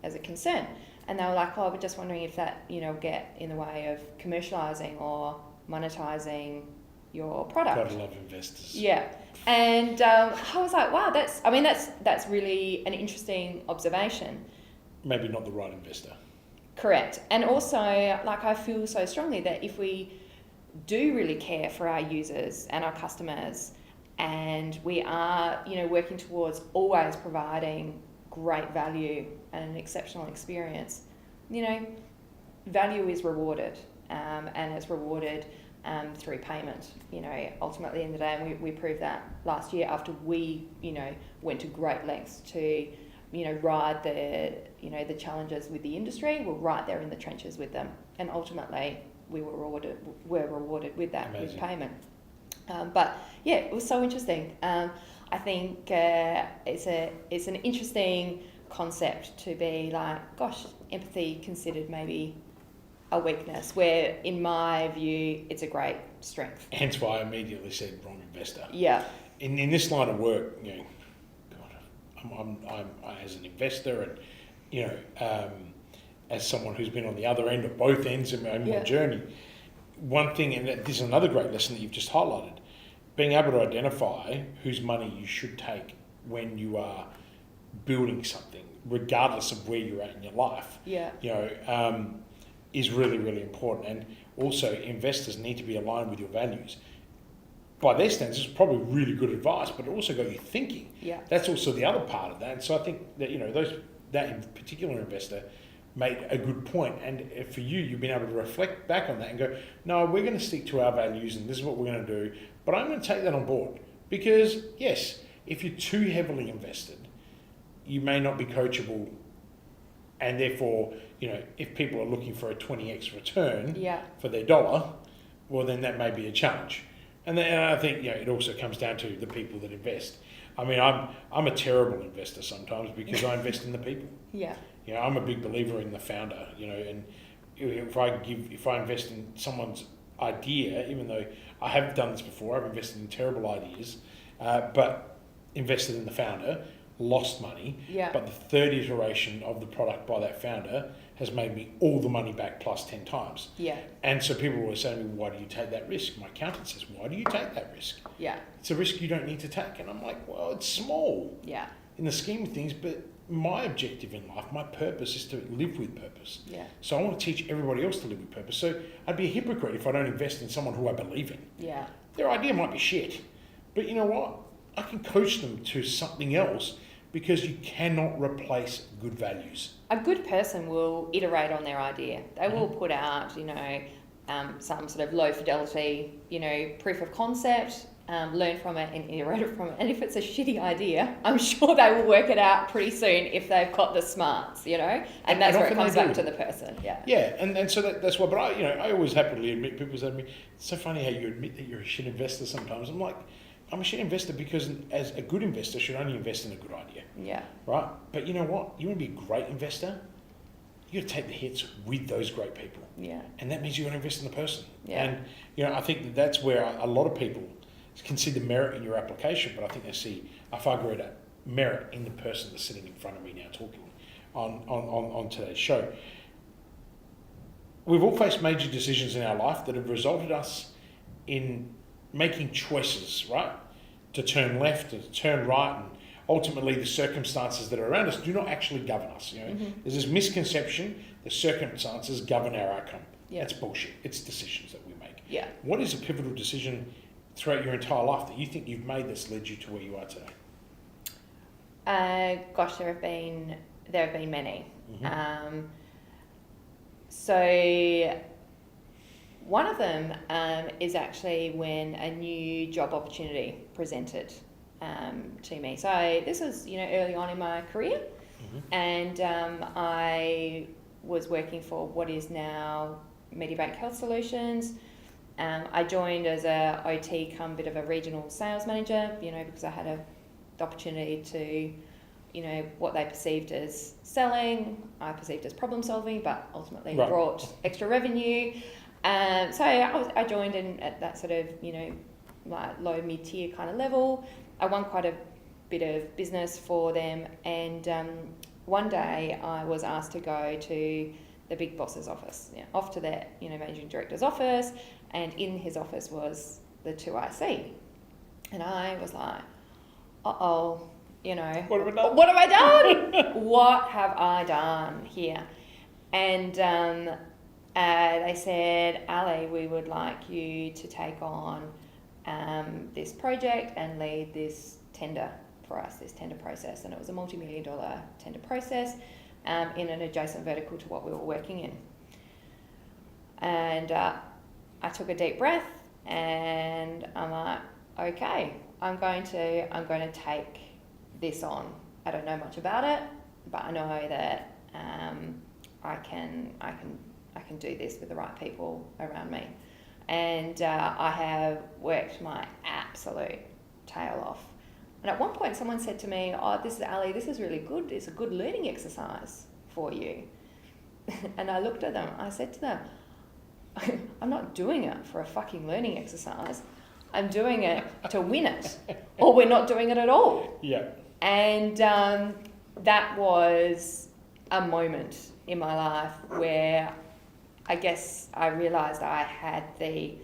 as a concern? And they were like, oh, we're just wondering if that, get in the way of commercializing or monetizing your product. Gotta love investors. Yeah. And I was like, wow, that's really an interesting observation. Maybe not the right investor. Correct. And also, I feel so strongly that if we do really care for our users and our customers, and we are, working towards always providing great value and an exceptional experience, value is rewarded, and it's rewarded through payment. Ultimately in the day, and we proved that last year after we, went to great lengths to, ride the challenges with the industry. We're right there in the trenches with them, and ultimately we were rewarded with that. Amazing. With payment. But yeah, it was so interesting. I think it's an interesting concept to be like, gosh, empathy considered maybe a weakness, where in my view it's a great strength. Hence why I immediately said wrong investor. Yeah. In this line of work, I'm as an investor and as someone who's been on the other end of both ends of my journey. One thing, and this is another great lesson that you've just highlighted, being able to identify whose money you should take when you are building something, regardless of where you're at in your life. Yeah. Is really, really important. And also, investors need to be aligned with your values. By their standards, it's probably really good advice, but it also got you thinking. Yeah. That's also the other part of that. And so I think that, that in particular investor made a good point. And for you've been able to reflect back on that and go, no, we're going to stick to our values and this is what we're going to do. But I'm going to take that on board because, yes, if you're too heavily invested, you may not be coachable. And therefore, if people are looking for a 20x return for their dollar, well, then that may be a challenge. And I think, it also comes down to the people that invest. I mean, I'm a terrible investor sometimes because I invest in the people. Yeah. I'm a big believer in the founder, and if I invest in someone's idea, even though I have done this before, I've invested in terrible ideas, but invested in the founder, lost money, but the third iteration of the product by that founder has made me all the money back plus 10 times. Yeah. And so people always say to me, why do you take that risk? My accountant says, why do you take that risk? Yeah. It's a risk you don't need to take. And I'm like, well, it's small in the scheme of things, but my objective in life, my purpose is to live with purpose. Yeah. So I want to teach everybody else to live with purpose. So I'd be a hypocrite if I don't invest in someone who I believe in. Yeah. Their idea might be shit, but you know what? I can coach them to something else because you cannot replace good values. A good person will iterate on their idea. They will put out, some sort of low fidelity, proof of concept, learn from it and iterate from it. And if it's a shitty idea, I'm sure they will work it out pretty soon if they've got the smarts, and that's where it comes back to the person. Yeah. Yeah, and so that's why. But I always happily admit, people say to me, it's so funny how you admit that you're a shit investor sometimes. I'm like, I'm a shit investor because as a good investor should only invest in a good idea. Yeah. Right? But you know what? You want to be a great investor, you got to take the hits with those great people. Yeah. And that means you got to invest in the person. Yeah. And, I think that's where a lot of people can see the merit in your application, but I think they see a far greater merit in the person that's sitting in front of me now talking on today's show. We've all faced major decisions in our life that have resulted us in making choices, right? To turn left, to turn right, and ultimately the circumstances that are around us do not actually govern us. There's this misconception the circumstances govern our outcome. Yeah. That's bullshit. It's decisions that we make. Yeah. What is a pivotal decision throughout your entire life that you think you've made that's led you to where you are today? Gosh, there have been many. Mm-hmm. So one of them is actually when a new job opportunity presented to me. So this was, early on in my career, and I was working for what is now Medibank Health Solutions. I joined as a OT come bit of a regional sales manager, because I had the opportunity to, what they perceived as selling, I perceived as problem solving, but ultimately Right. brought extra revenue. So I joined in at that sort of, like low mid-tier kind of level. I won quite a bit of business for them, and one day I was asked to go to the big boss's office, off to the managing director's office, and in his office was the 2IC, and I was like, uh-oh, What have I done? What have I done? What have I done here? And they said, Ali, we would like you to take on this project and lead this tender for us, this tender process. And it was a multi-million-dollar tender process in an adjacent vertical to what we were working in. And I took a deep breath, and I'm like, okay, I'm going to take this on. I don't know much about it, but I know that I can do this with the right people around me. And I have worked my absolute tail off. And at one point someone said to me, oh, this is Ali, this is really good. It's a good learning exercise for you. And I looked at them, I said to them, I'm not doing it for a fucking learning exercise. I'm doing it to win it, or we're not doing it at all. Yeah. And that was a moment in my life where I guess I realised I had the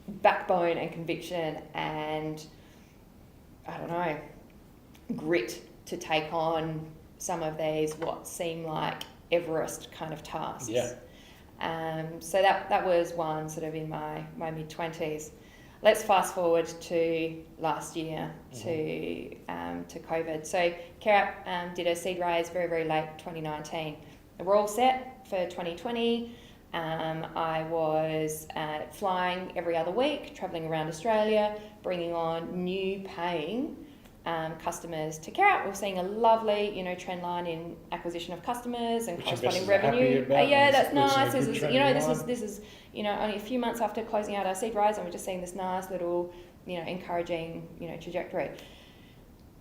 backbone and conviction and, I don't know, grit to take on some of these what seem like Everest kind of tasks. Yeah. So that was one sort of in my mid-20s. Let's fast forward to last year, to COVID. So CareApp did a seed raise very, very late 2019. We're all set for 2020. I was flying every other week, travelling around Australia, bringing on new paying customers to CareApp. We're seeing a lovely, trend line in acquisition of customers and which corresponding investors are happy revenue. about, Yeah, and that's it's nice. a This good is, trending line. this is, only a few months after closing out our seed rise, and we're just seeing this nice little, encouraging, trajectory.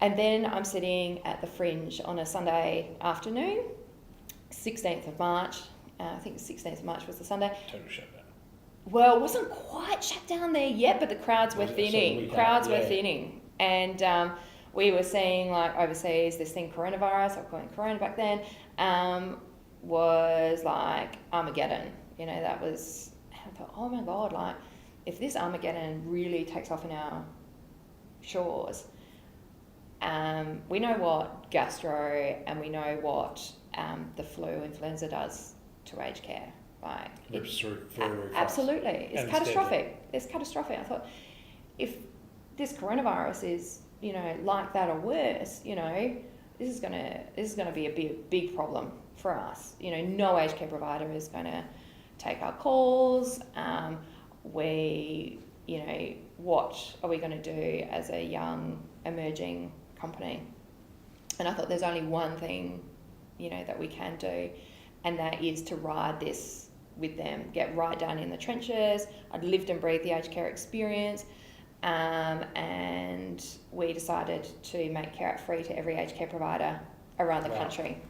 And then I'm sitting at the Fringe on a Sunday afternoon, 16th of March. I think 16th of March was the Sunday. Total shutdown. Well, it wasn't quite shut down there yet, but the crowds were thinning. Thinning. And we were seeing, like, overseas, this thing, coronavirus, I called it corona back then, was like Armageddon. That was, I thought, oh my God, like, if this Armageddon really takes off in our shores, we know what gastro and we know what the flu, influenza does to aged care. Like, Rips through very, very fast. absolutely, it's And catastrophic. It's catastrophic. I thought, if this coronavirus is, like that or worse, this is gonna be a big problem for us. No aged care provider is going to take our calls. What are we going to do as a young emerging company? And I thought there's only one thing, that we can do, and that is to ride this with them, get right down in the trenches. I'd lived and breathed the aged care experience, and we decided to make CareApp free to every aged care provider around the country.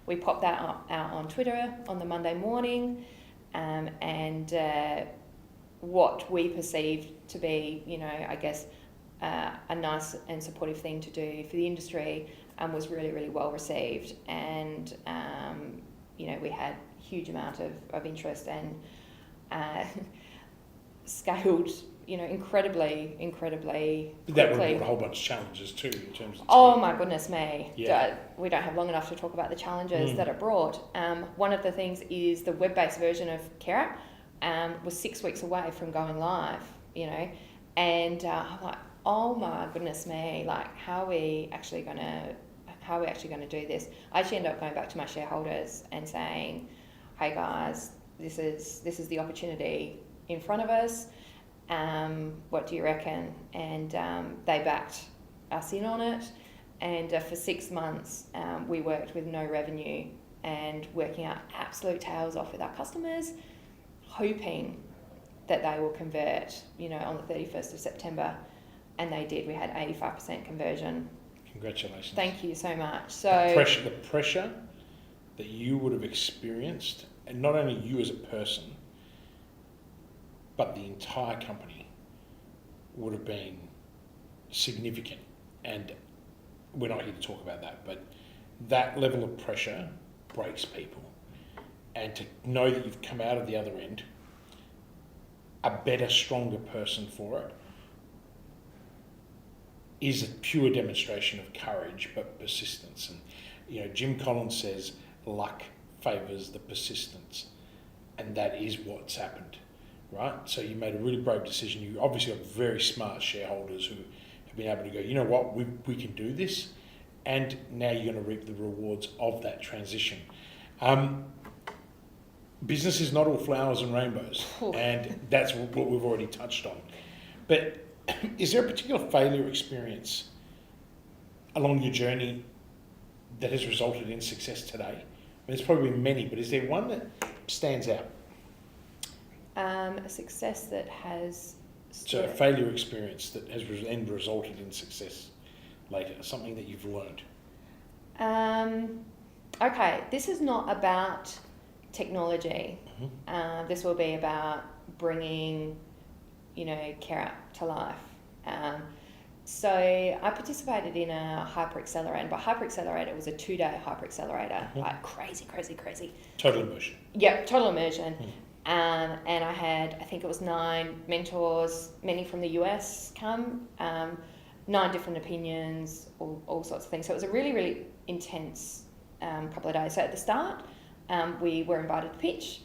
We popped that out on Twitter on the Monday morning, and what we perceived to be, I guess, a nice and supportive thing to do for the industry, was really, really well received. And, we had huge amount of interest and scaled, incredibly That would quickly. brought a whole bunch of challenges too in terms of Oh team. my goodness me. Yeah. We don't have long enough to talk about the challenges that it brought. One of the things is the web-based version of CareApp was 6 weeks away from going live, and I'm like, oh my goodness me, like how are we actually going to do this? I actually ended up going back to my shareholders and saying, hey guys, this is the opportunity in front of us. What do you reckon? And they backed us in on it. And for 6 months, we worked with no revenue and working our absolute tails off with our customers, hoping that they will convert, on the 31st of September. And they did. We had 85% conversion. Congratulations. Thank you so much. So the pressure that you would have experienced, and not only you as a person, but the entire company would have been significant. And we're not here to talk about that, but that level of pressure breaks people. And to know that you've come out of the other end a better, stronger person for it is a pure demonstration of courage, but persistence. And, Jim Collins says, luck favours the persistence. And that is what's happened, right? So you made a really brave decision. You obviously have very smart shareholders who have been able to go, you know what, we can do this. And now you're going to reap the rewards of that transition. Business is not all flowers and rainbows. And that's what we've already touched on. But is there a particular failure experience along your journey that has resulted in success today? I mean, there's probably been many, but is there one that stands out? A success that has... So a failure experience that has resulted in success later, something that you've learned. Okay, this is not about technology. This will be about bringing, CareApp to life. So I participated in a hyper accelerator, and by hyper accelerator, it was a 2-day hyper accelerator, like crazy. Total immersion. Yeah, total immersion. And I had, I think it was 9 mentors, many from the US come, 9 different opinions, all sorts of things. So it was a really, really intense couple of days. So at the start, we were invited to pitch.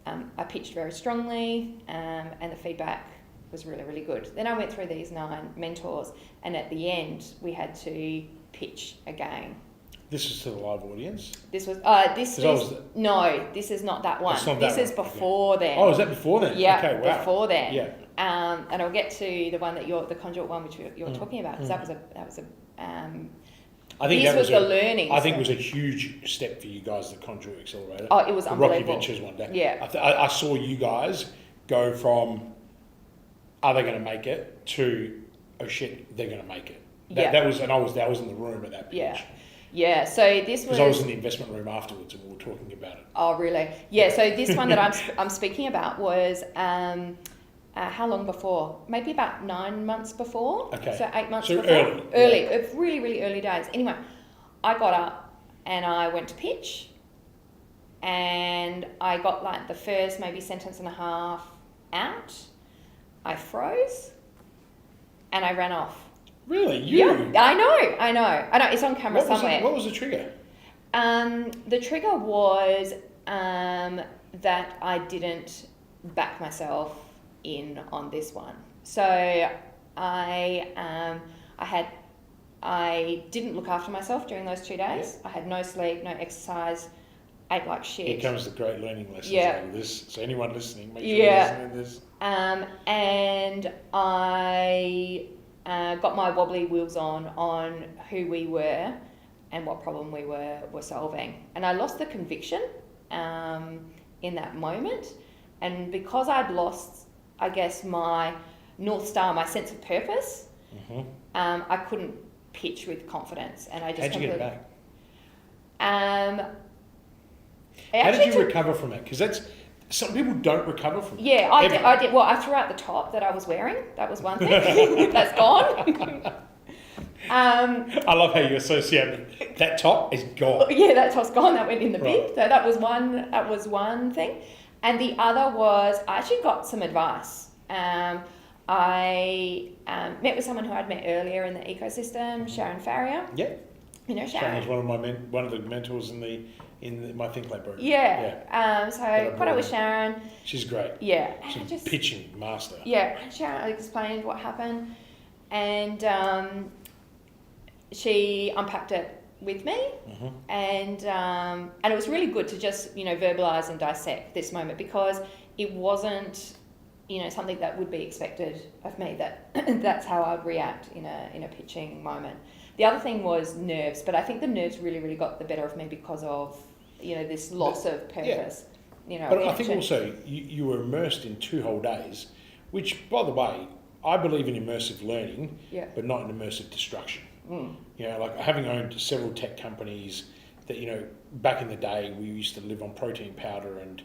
I pitched very strongly, and the feedback was really, really good. Then I went through these 9 mentors, and at the end, we had to pitch again. This is to the live audience? This is not that one. This is before then. Oh, is that before then? Yeah, okay, wow. before then. Yeah. And I'll get to the one that the conduit one, which you're talking about, because that was a. I think this that was the learning. I think it was a huge step for you guys, the Conduit Accelerator. Oh, it was the unbelievable. Rocky Ventures one day. Yeah. I saw you guys go from, are they going to make it, to, oh shit, they're going to make it. That was in the room at that pitch. Yeah. Yeah, so this was... Because I was in the investment room afterwards and we were talking about it. Oh, really? Yeah, so this one that I'm speaking about was how long before? Maybe about 9 months before. Okay. So 8 months so before. Early. Really, really early days. Anyway, I got up and I went to pitch, and I got like the first maybe sentence and a half out. I froze and I ran off. Really? Yeah, I know. It's on camera somewhere. What was the trigger? The trigger was that I didn't back myself in on this one. So I didn't look after myself during those 2 days. Yeah. I had no sleep, no exercise, ate like shit. Here comes the great learning lessons out of this. So anyone listening, make sure you're listening to this. And I got my wobbly wheels on who we were and what problem we were solving. And I lost the conviction in that moment. And because I'd lost, I guess, my North Star, my sense of purpose, I couldn't pitch with confidence. And I just How'd you get it back? How did you recover from it? Because some people don't recover from it. Yeah, I did. Well, I threw out the top that I was wearing. That was one thing. That's gone. I love how you associate it. That top is gone. Yeah, that top's gone. That went in the bin. So that was one thing. And the other was I actually got some advice. I met with someone who I'd met earlier in the ecosystem, Sharon Farrier. Yeah. You know Sharon Sharon? was one of the mentors in my Think Lab program. Yeah. So I caught up with Sharon. She's great. Yeah. She's a pitching master. Yeah. And Sharon explained what happened, and she unpacked it with me, and it was really good to just verbalise and dissect this moment, because it wasn't something that would be expected of me, that that's how I'd react in a pitching moment. The other thing was nerves, but I think the nerves really got the better of me because of this loss of purpose. But I think also you were immersed in 2 whole days, which, by the way, I believe in immersive learning, but not in immersive destruction. Like having owned several tech companies that, back in the day we used to live on protein powder and,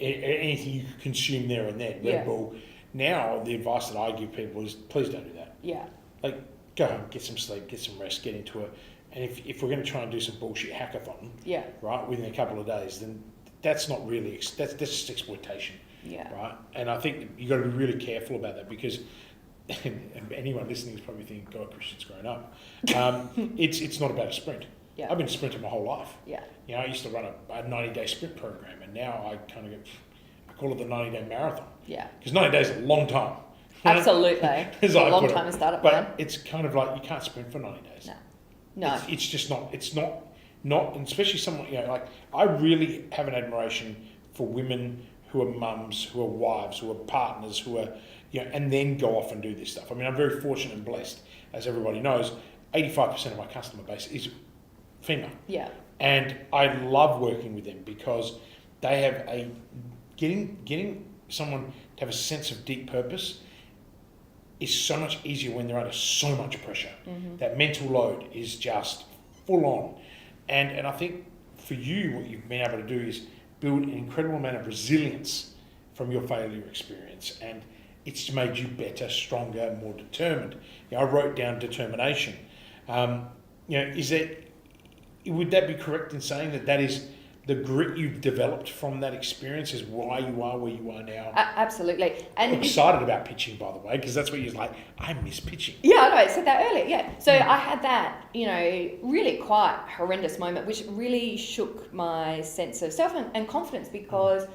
anything you could consume there and then, Red Bull. Now, the advice that I give people is please don't do that. Yeah. Like, go home, get some sleep, get some rest, get into it. And if we're going to try and do some bullshit hackathon, right, within a couple of days, then that's not really, that's just exploitation. Yeah. Right? And I think you've got to be really careful about that, because anyone listening is probably thinking, God, Christian's grown up. It's not about a sprint. Yeah. I've been sprinting my whole life. Yeah. I used to run a 90-day sprint program, and now I kind of I call it the 90-day marathon. Yeah. Because 90 days is a long time. Absolutely. It's a long time to start up, But it's kind of like you can't sprint for 90 days. No. It's just not, and especially someone, like, I really have an admiration for women who are mums, who are wives, who are partners, who are, and then go off and do this stuff. I mean, I'm very fortunate and blessed, as everybody knows. 85% of my customer base is female. Yeah. And I love working with them, because they have getting someone to have a sense of deep purpose is so much easier when they're under so much pressure. That mental load is just full on. And I think for you, what you've been able to do is build an incredible amount of resilience from your failure experience. And it's made you better, stronger, more determined. I wrote down determination. Would that be correct in saying that is the grit you've developed from that experience is why you are where you are now? Absolutely. And I'm excited about pitching, by the way, because that's what you're like, I miss pitching. Yeah, I know, I said that earlier, yeah. So I had that, really quite horrendous moment, which really shook my sense of self and confidence, because,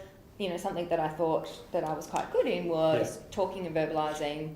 something that I thought that I was quite good in was talking and verbalising,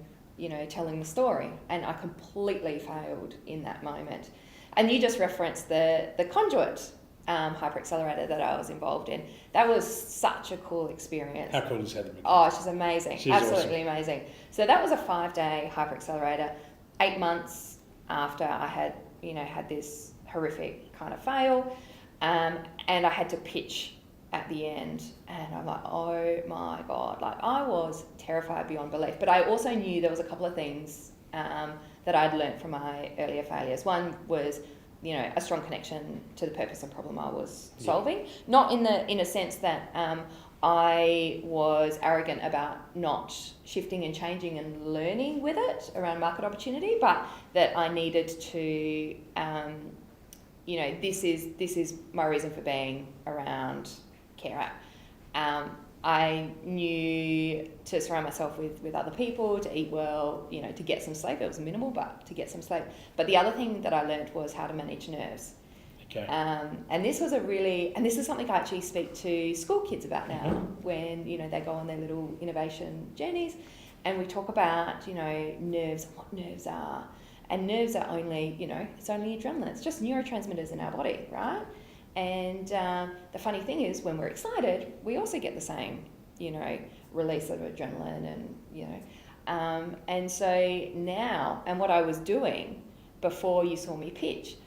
telling the story. And I completely failed in that moment. And you just referenced the conduit hyperaccelerator that I was involved in. That was such a cool experience. How cool is Heather? Oh, she's amazing. She's absolutely awesome. Amazing. So that was a 5-day hyperaccelerator, 8 months after I had, had this horrific kind of fail. And I had to pitch at the end. And I'm like, oh my God. Like, I was terrified beyond belief. But I also knew there was a couple of things that I'd learnt from my earlier failures. One was, a strong connection to the purpose and problem I was solving. Not in a sense that I was arrogant about not shifting and changing and learning with it around market opportunity, but that I needed to, this is my reason for being around CareApp. I knew to surround myself with other people, to eat well, to get some sleep. It was minimal, but to get some sleep. But the other thing that I learned was how to manage nerves. Okay. And this was this is something I actually speak to school kids about now when, they go on their little innovation journeys, and we talk about, nerves and what nerves are. And nerves are only, it's only adrenaline. It's just neurotransmitters in our body, right? And the funny thing is, when we're excited, we also get the same, release of adrenaline and, and so now, and what I was doing before you saw me pitch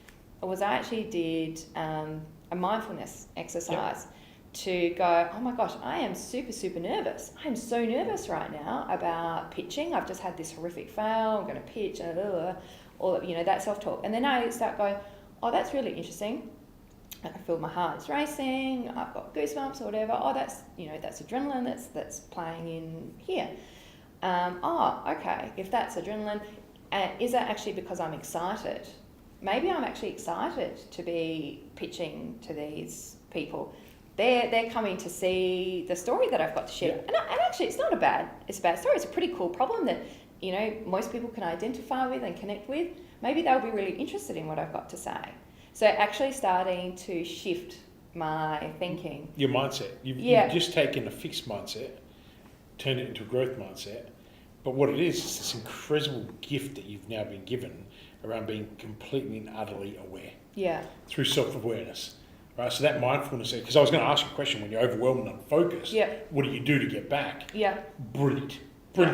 was I actually did a mindfulness exercise to go, oh my gosh, I am super, super nervous. I am so nervous right now about pitching. I've just had this horrific fail. I'm going to pitch, all that self-talk. And then I start going, oh, that's really interesting. I feel my heart is racing, I've got goosebumps or whatever. Oh, that's adrenaline that's playing in here. Okay, if that's adrenaline, is that actually because I'm excited? Maybe I'm actually excited to be pitching to these people. they're coming to see the story that I've got to share. And actually, it's a bad story. It's a pretty cool problem that, you know, most people can identify with and connect with. Maybe they'll be really interested in what I've got to say. So actually starting to shift my thinking. Your mindset. You've just taken a fixed mindset, turned it into a growth mindset. But what it is this incredible gift that you've now been given around being completely and utterly aware. Yeah. Through self-awareness. Right? So that mindfulness, because I was going to ask you a question, when you're overwhelmed and unfocused, what do you do to get back? Yeah. Brilliant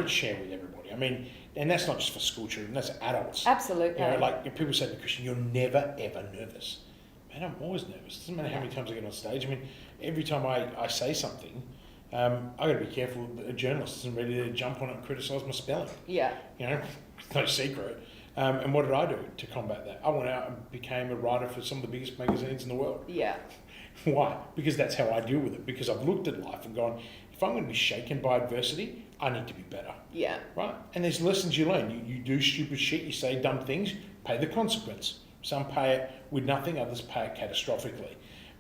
share with everybody. I mean, and that's not just for school children, that's adults. Absolutely. You know, like people say to me, Christian, you're never ever nervous. Man, I'm always nervous. It doesn't matter how many times I get on stage. I mean, every time I say something, I've got to be careful that a journalist isn't ready to jump on it and criticise my spelling. Yeah. You know, it's no secret. And what did I do to combat that? I went out and became a writer for some of the biggest magazines in the world. Yeah. Why? Because that's how I deal with it. Because I've looked at life and gone, if I'm going to be shaken by adversity, I need to be better. Yeah. Right? And there's lessons you learn. You do stupid shit, you say dumb things, pay the consequence. Some pay it with nothing, others pay it catastrophically.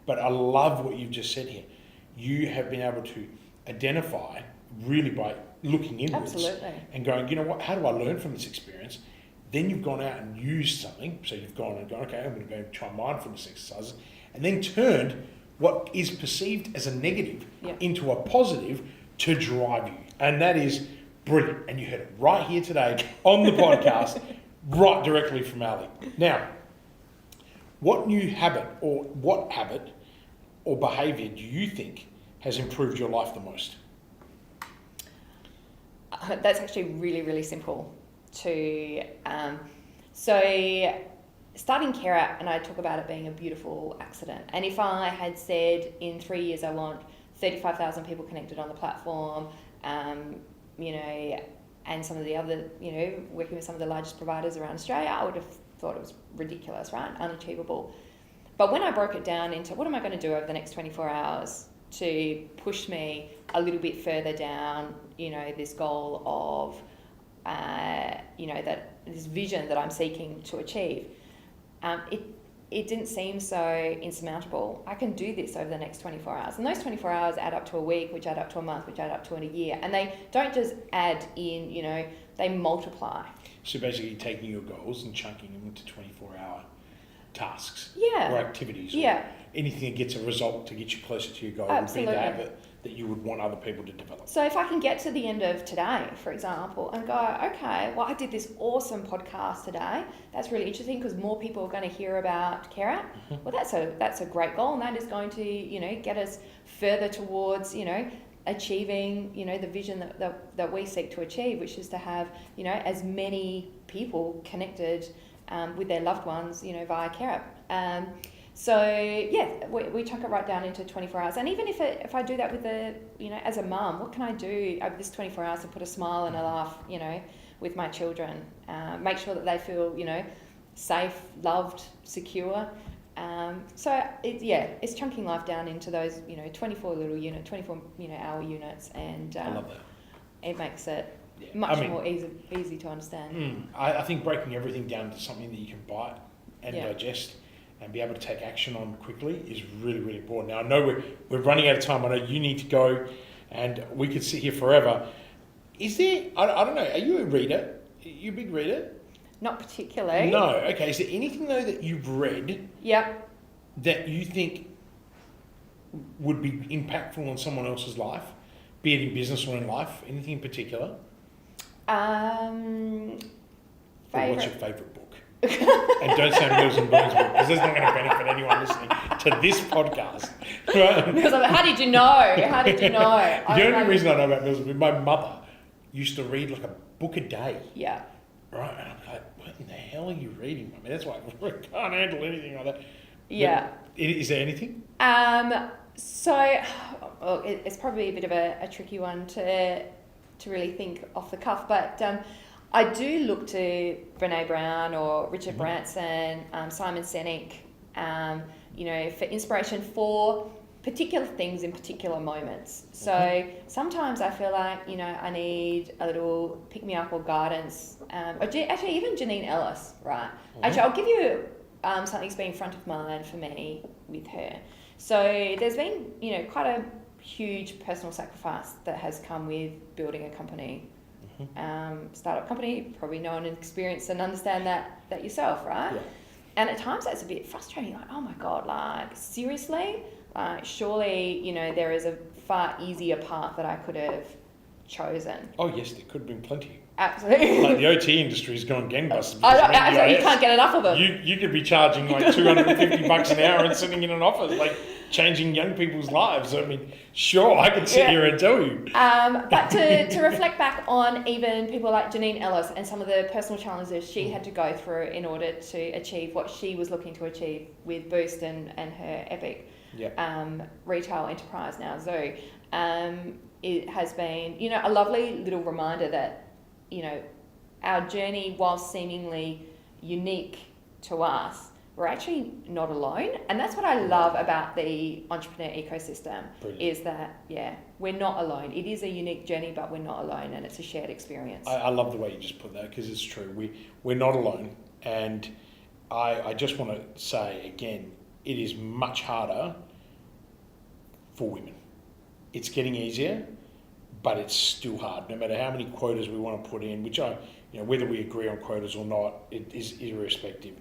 But I love what you've just said here. You have been able to identify really by looking inwards. Absolutely. And going, you know what, how do I learn from this experience? Then you've gone out and used something. So you've gone and gone, okay, I'm going to go try mindfulness exercises. And then turned what is perceived as a negative into a positive to drive you. And that is brilliant. And you heard it right here today on the podcast, right directly from Ali. Now, what habit or behaviour do you think has improved your life the most? That's actually really, really simple. So starting CareApp, and I talk about it being a beautiful accident. And if I had said in 3 years I want 35,000 people connected on the platform, you know, and some of the other, you know, working with some of the largest providers around Australia, I would have thought it was ridiculous, right? Unachievable. But when I broke it down into what am I going to do over the next 24 hours to push me a little bit further down, you know, this goal of, you know, that this vision that I'm seeking to achieve, it didn't seem so insurmountable. I can do this over the next 24 hours. And those 24 hours add up to a week, which add up to a month, which add up to a year. And they don't just add in, you know, they multiply. So basically taking your goals and chunking them into 24-hour tasks or activities or anything that gets a result to get you closer to your goal would be the habit that you would want other people to develop. So if I can get to the end of today, for example, and go, okay, well, I did this awesome podcast today. That's really interesting because more people are going to hear about CareApp. Mm-hmm. Well, that's a great goal, and that is going to, you know, get us further towards, you know, achieving, you know, the vision that we seek to achieve, which is to have, you know, as many people connected with their loved ones, you know, via CareApp. So yeah, we chunk it right down into 24 hours. And even if I do that with you know, as a mum, what can I do over this 24 hours to put a smile and a laugh, you know, with my children? Make sure that they feel, you know, safe, loved, secure. So it's chunking life down into those, you know, 24 hour units, and I love that. It makes it much more easy to understand. I think breaking everything down to something that you can bite and digest and be able to take action on quickly is really, really important. Now, I know we're running out of time. I know you need to go, and we could sit here forever. Is there, I don't know, are you a reader? Are you a big reader? Not particularly. No. Okay. Is there anything, though, that you've read that you think would be impactful on someone else's life, be it in business or in life? Anything in particular? Or what's your favourite book? And don't say Mills and Bourne's book, because that's not going to benefit anyone listening to this podcast. Right? Because how did you know? How did you know? The only reason I know about Mills and Bourne, my mother used to read like a book a day. Yeah. Right? And I'm like, what in the hell are you reading? I mean, that's why I can't handle anything like that. Yeah. But is there anything? So, well, it's probably a bit of a tricky one to really think off the cuff, but I do look to Brene Brown or Richard Branson, Simon Sinek, you know, for inspiration for particular things in particular moments. So sometimes I feel like, you know, I need a little pick-me-up or guidance. Or actually, even Janine Ellis, right? Actually, I'll give you something that's been front of mind for me with her. So there's been, quite a huge personal sacrifice that has come with building a company. Startup company, probably know and experience and understand that yourself, right? Yeah. And at times that's a bit frustrating, like, oh my God, like, seriously? Like, surely, there is a far easier path that I could have chosen. Oh yes, there could have been plenty. Absolutely. Like the OT industry's gone gangbusters. You can't get enough of it. You could be charging like $250 an hour and sitting in an office, like changing young people's lives. I mean, sure, I could sit here and tell you. But to reflect back on even people like Janine Ellis and some of the personal challenges she had to go through in order to achieve what she was looking to achieve with Boost and her epic retail enterprise now, Zoo. It has been, a lovely little reminder that, our journey, while seemingly unique to us, we're actually not alone. And that's what I love about the entrepreneur ecosystem. Brilliant. Is that, we're not alone. It is a unique journey, but we're not alone, and it's a shared experience. I love the way you just put that, because it's true. We're not alone. And I just want to say, again, it is much harder for women. It's getting easier, but it's still hard. No matter how many quotas we want to put in, which whether we agree on quotas or not, it is irrespective.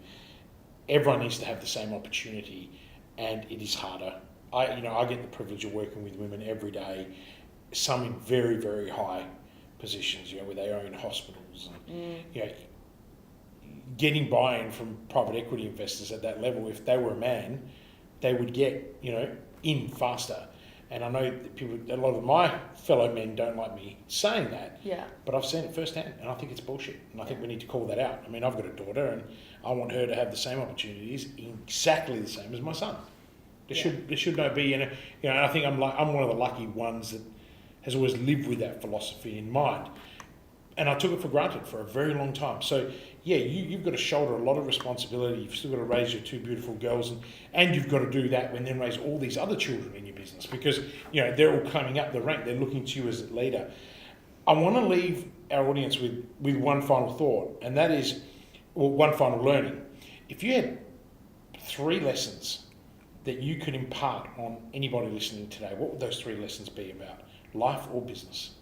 Everyone needs to have the same opportunity, and it is harder. I get the privilege of working with women every day, some in very, very high positions, where they own hospitals, and getting buy-in from private equity investors at that level. If they were a man, they would get in faster. And I know that a lot of my fellow men don't like me saying that, but I've seen it firsthand, and I think it's bullshit, and I think we need to call that out. I mean, I've got a daughter, and I want her to have the same opportunities, exactly the same as my son. There should not be, and I think I'm one of the lucky ones that has always lived with that philosophy in mind, and I took it for granted for a very long time. So you've got to shoulder a lot of responsibility. You've still got to raise your two beautiful girls, and you've got to do that and then raise all these other children in your business, because they're all coming up the rank. They're looking to you as a leader. I want to leave our audience with one final thought, and that is, one final learning. If you had 3 lessons that you could impart on anybody listening today, what would those 3 lessons be about, life or business?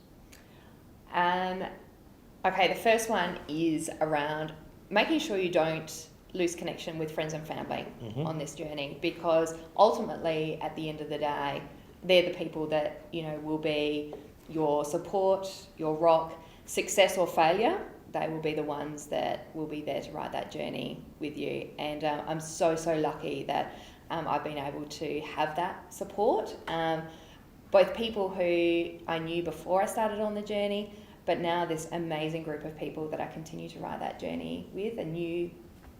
Okay, the first one is around making sure you don't lose connection with friends and family on this journey, because ultimately, at the end of the day, they're the people that, will be your support, your rock, success or failure. They will be the ones that will be there to ride that journey with you. And I'm so lucky that I've been able to have that support. Both people who I knew before I started on the journey, but now this amazing group of people that I continue to ride that journey with, a new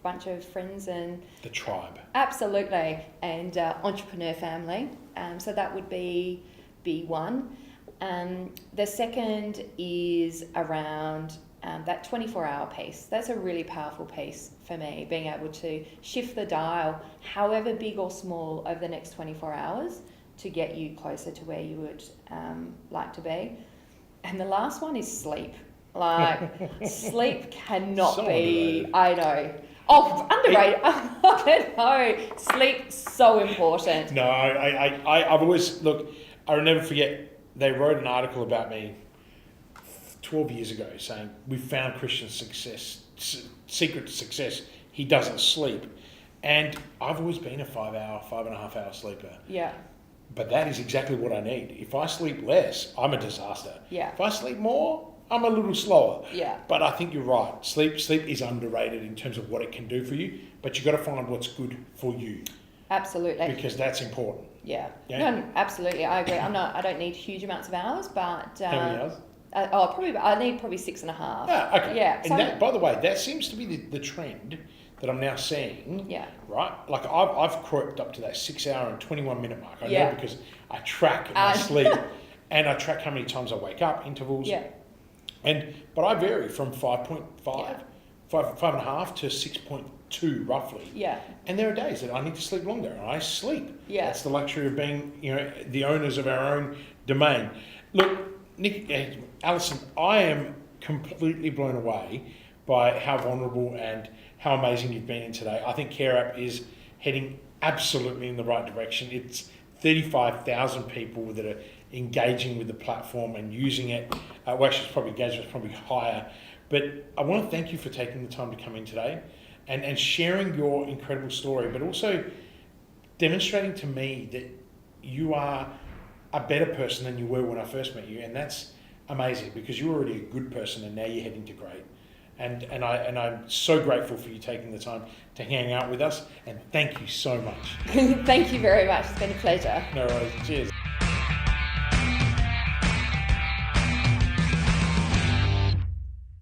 bunch of friends and... The tribe. Absolutely. And entrepreneur family. So that would be one. The second is around that 24-hour piece. That's a really powerful piece for me, being able to shift the dial, however big or small, over the next 24 hours to get you closer to where you would like to be. And the last one is sleep. Like, sleep cannot so be... Underrated. I know. Oh, underrated. I know. Sleep's so important. No, I've always... Look, I'll never forget, they wrote an article about me 12 years ago saying, we found Christian's secret to success. He doesn't sleep. And I've always been a 5.5 hour sleeper. Yeah. But that is exactly what I need. If I sleep less, I'm a disaster. Yeah. If I sleep more, I'm a little slower. Yeah. But I think you're right. Sleep is underrated in terms of what it can do for you, but you've got to find what's good for you. Absolutely. Because that's important. Yeah. No, absolutely. I agree. I don't need huge amounts of hours, but... How many hours? I need probably 6.5. Ah, okay. Yeah. And that, by the way, that seems to be the trend that I'm now seeing. Yeah. Right? Like I've crept up to that 6 hour and 21 minute mark. I know because I track my sleep and I track how many times I wake up, intervals. Yeah. But I vary from 5.5, 5.5 to 6.2 roughly. Yeah. And there are days that I need to sleep longer and I sleep. Yeah. That's the luxury of being, the owners of our own domain. Look, Allison, I am completely blown away by how vulnerable and how amazing you've been in today. I think CareApp is heading absolutely in the right direction. It's 35,000 people that are engaging with the platform and using it. Well, actually, it's probably engagement's probably higher. But I want to thank you for taking the time to come in today and sharing your incredible story, but also demonstrating to me that you are a better person than you were when I first met you, and that's amazing because you're already a good person and now you're heading to great. And I'm so grateful for you taking the time to hang out with us, and thank you so much. Thank you very much. It's been a pleasure. No worries. Cheers.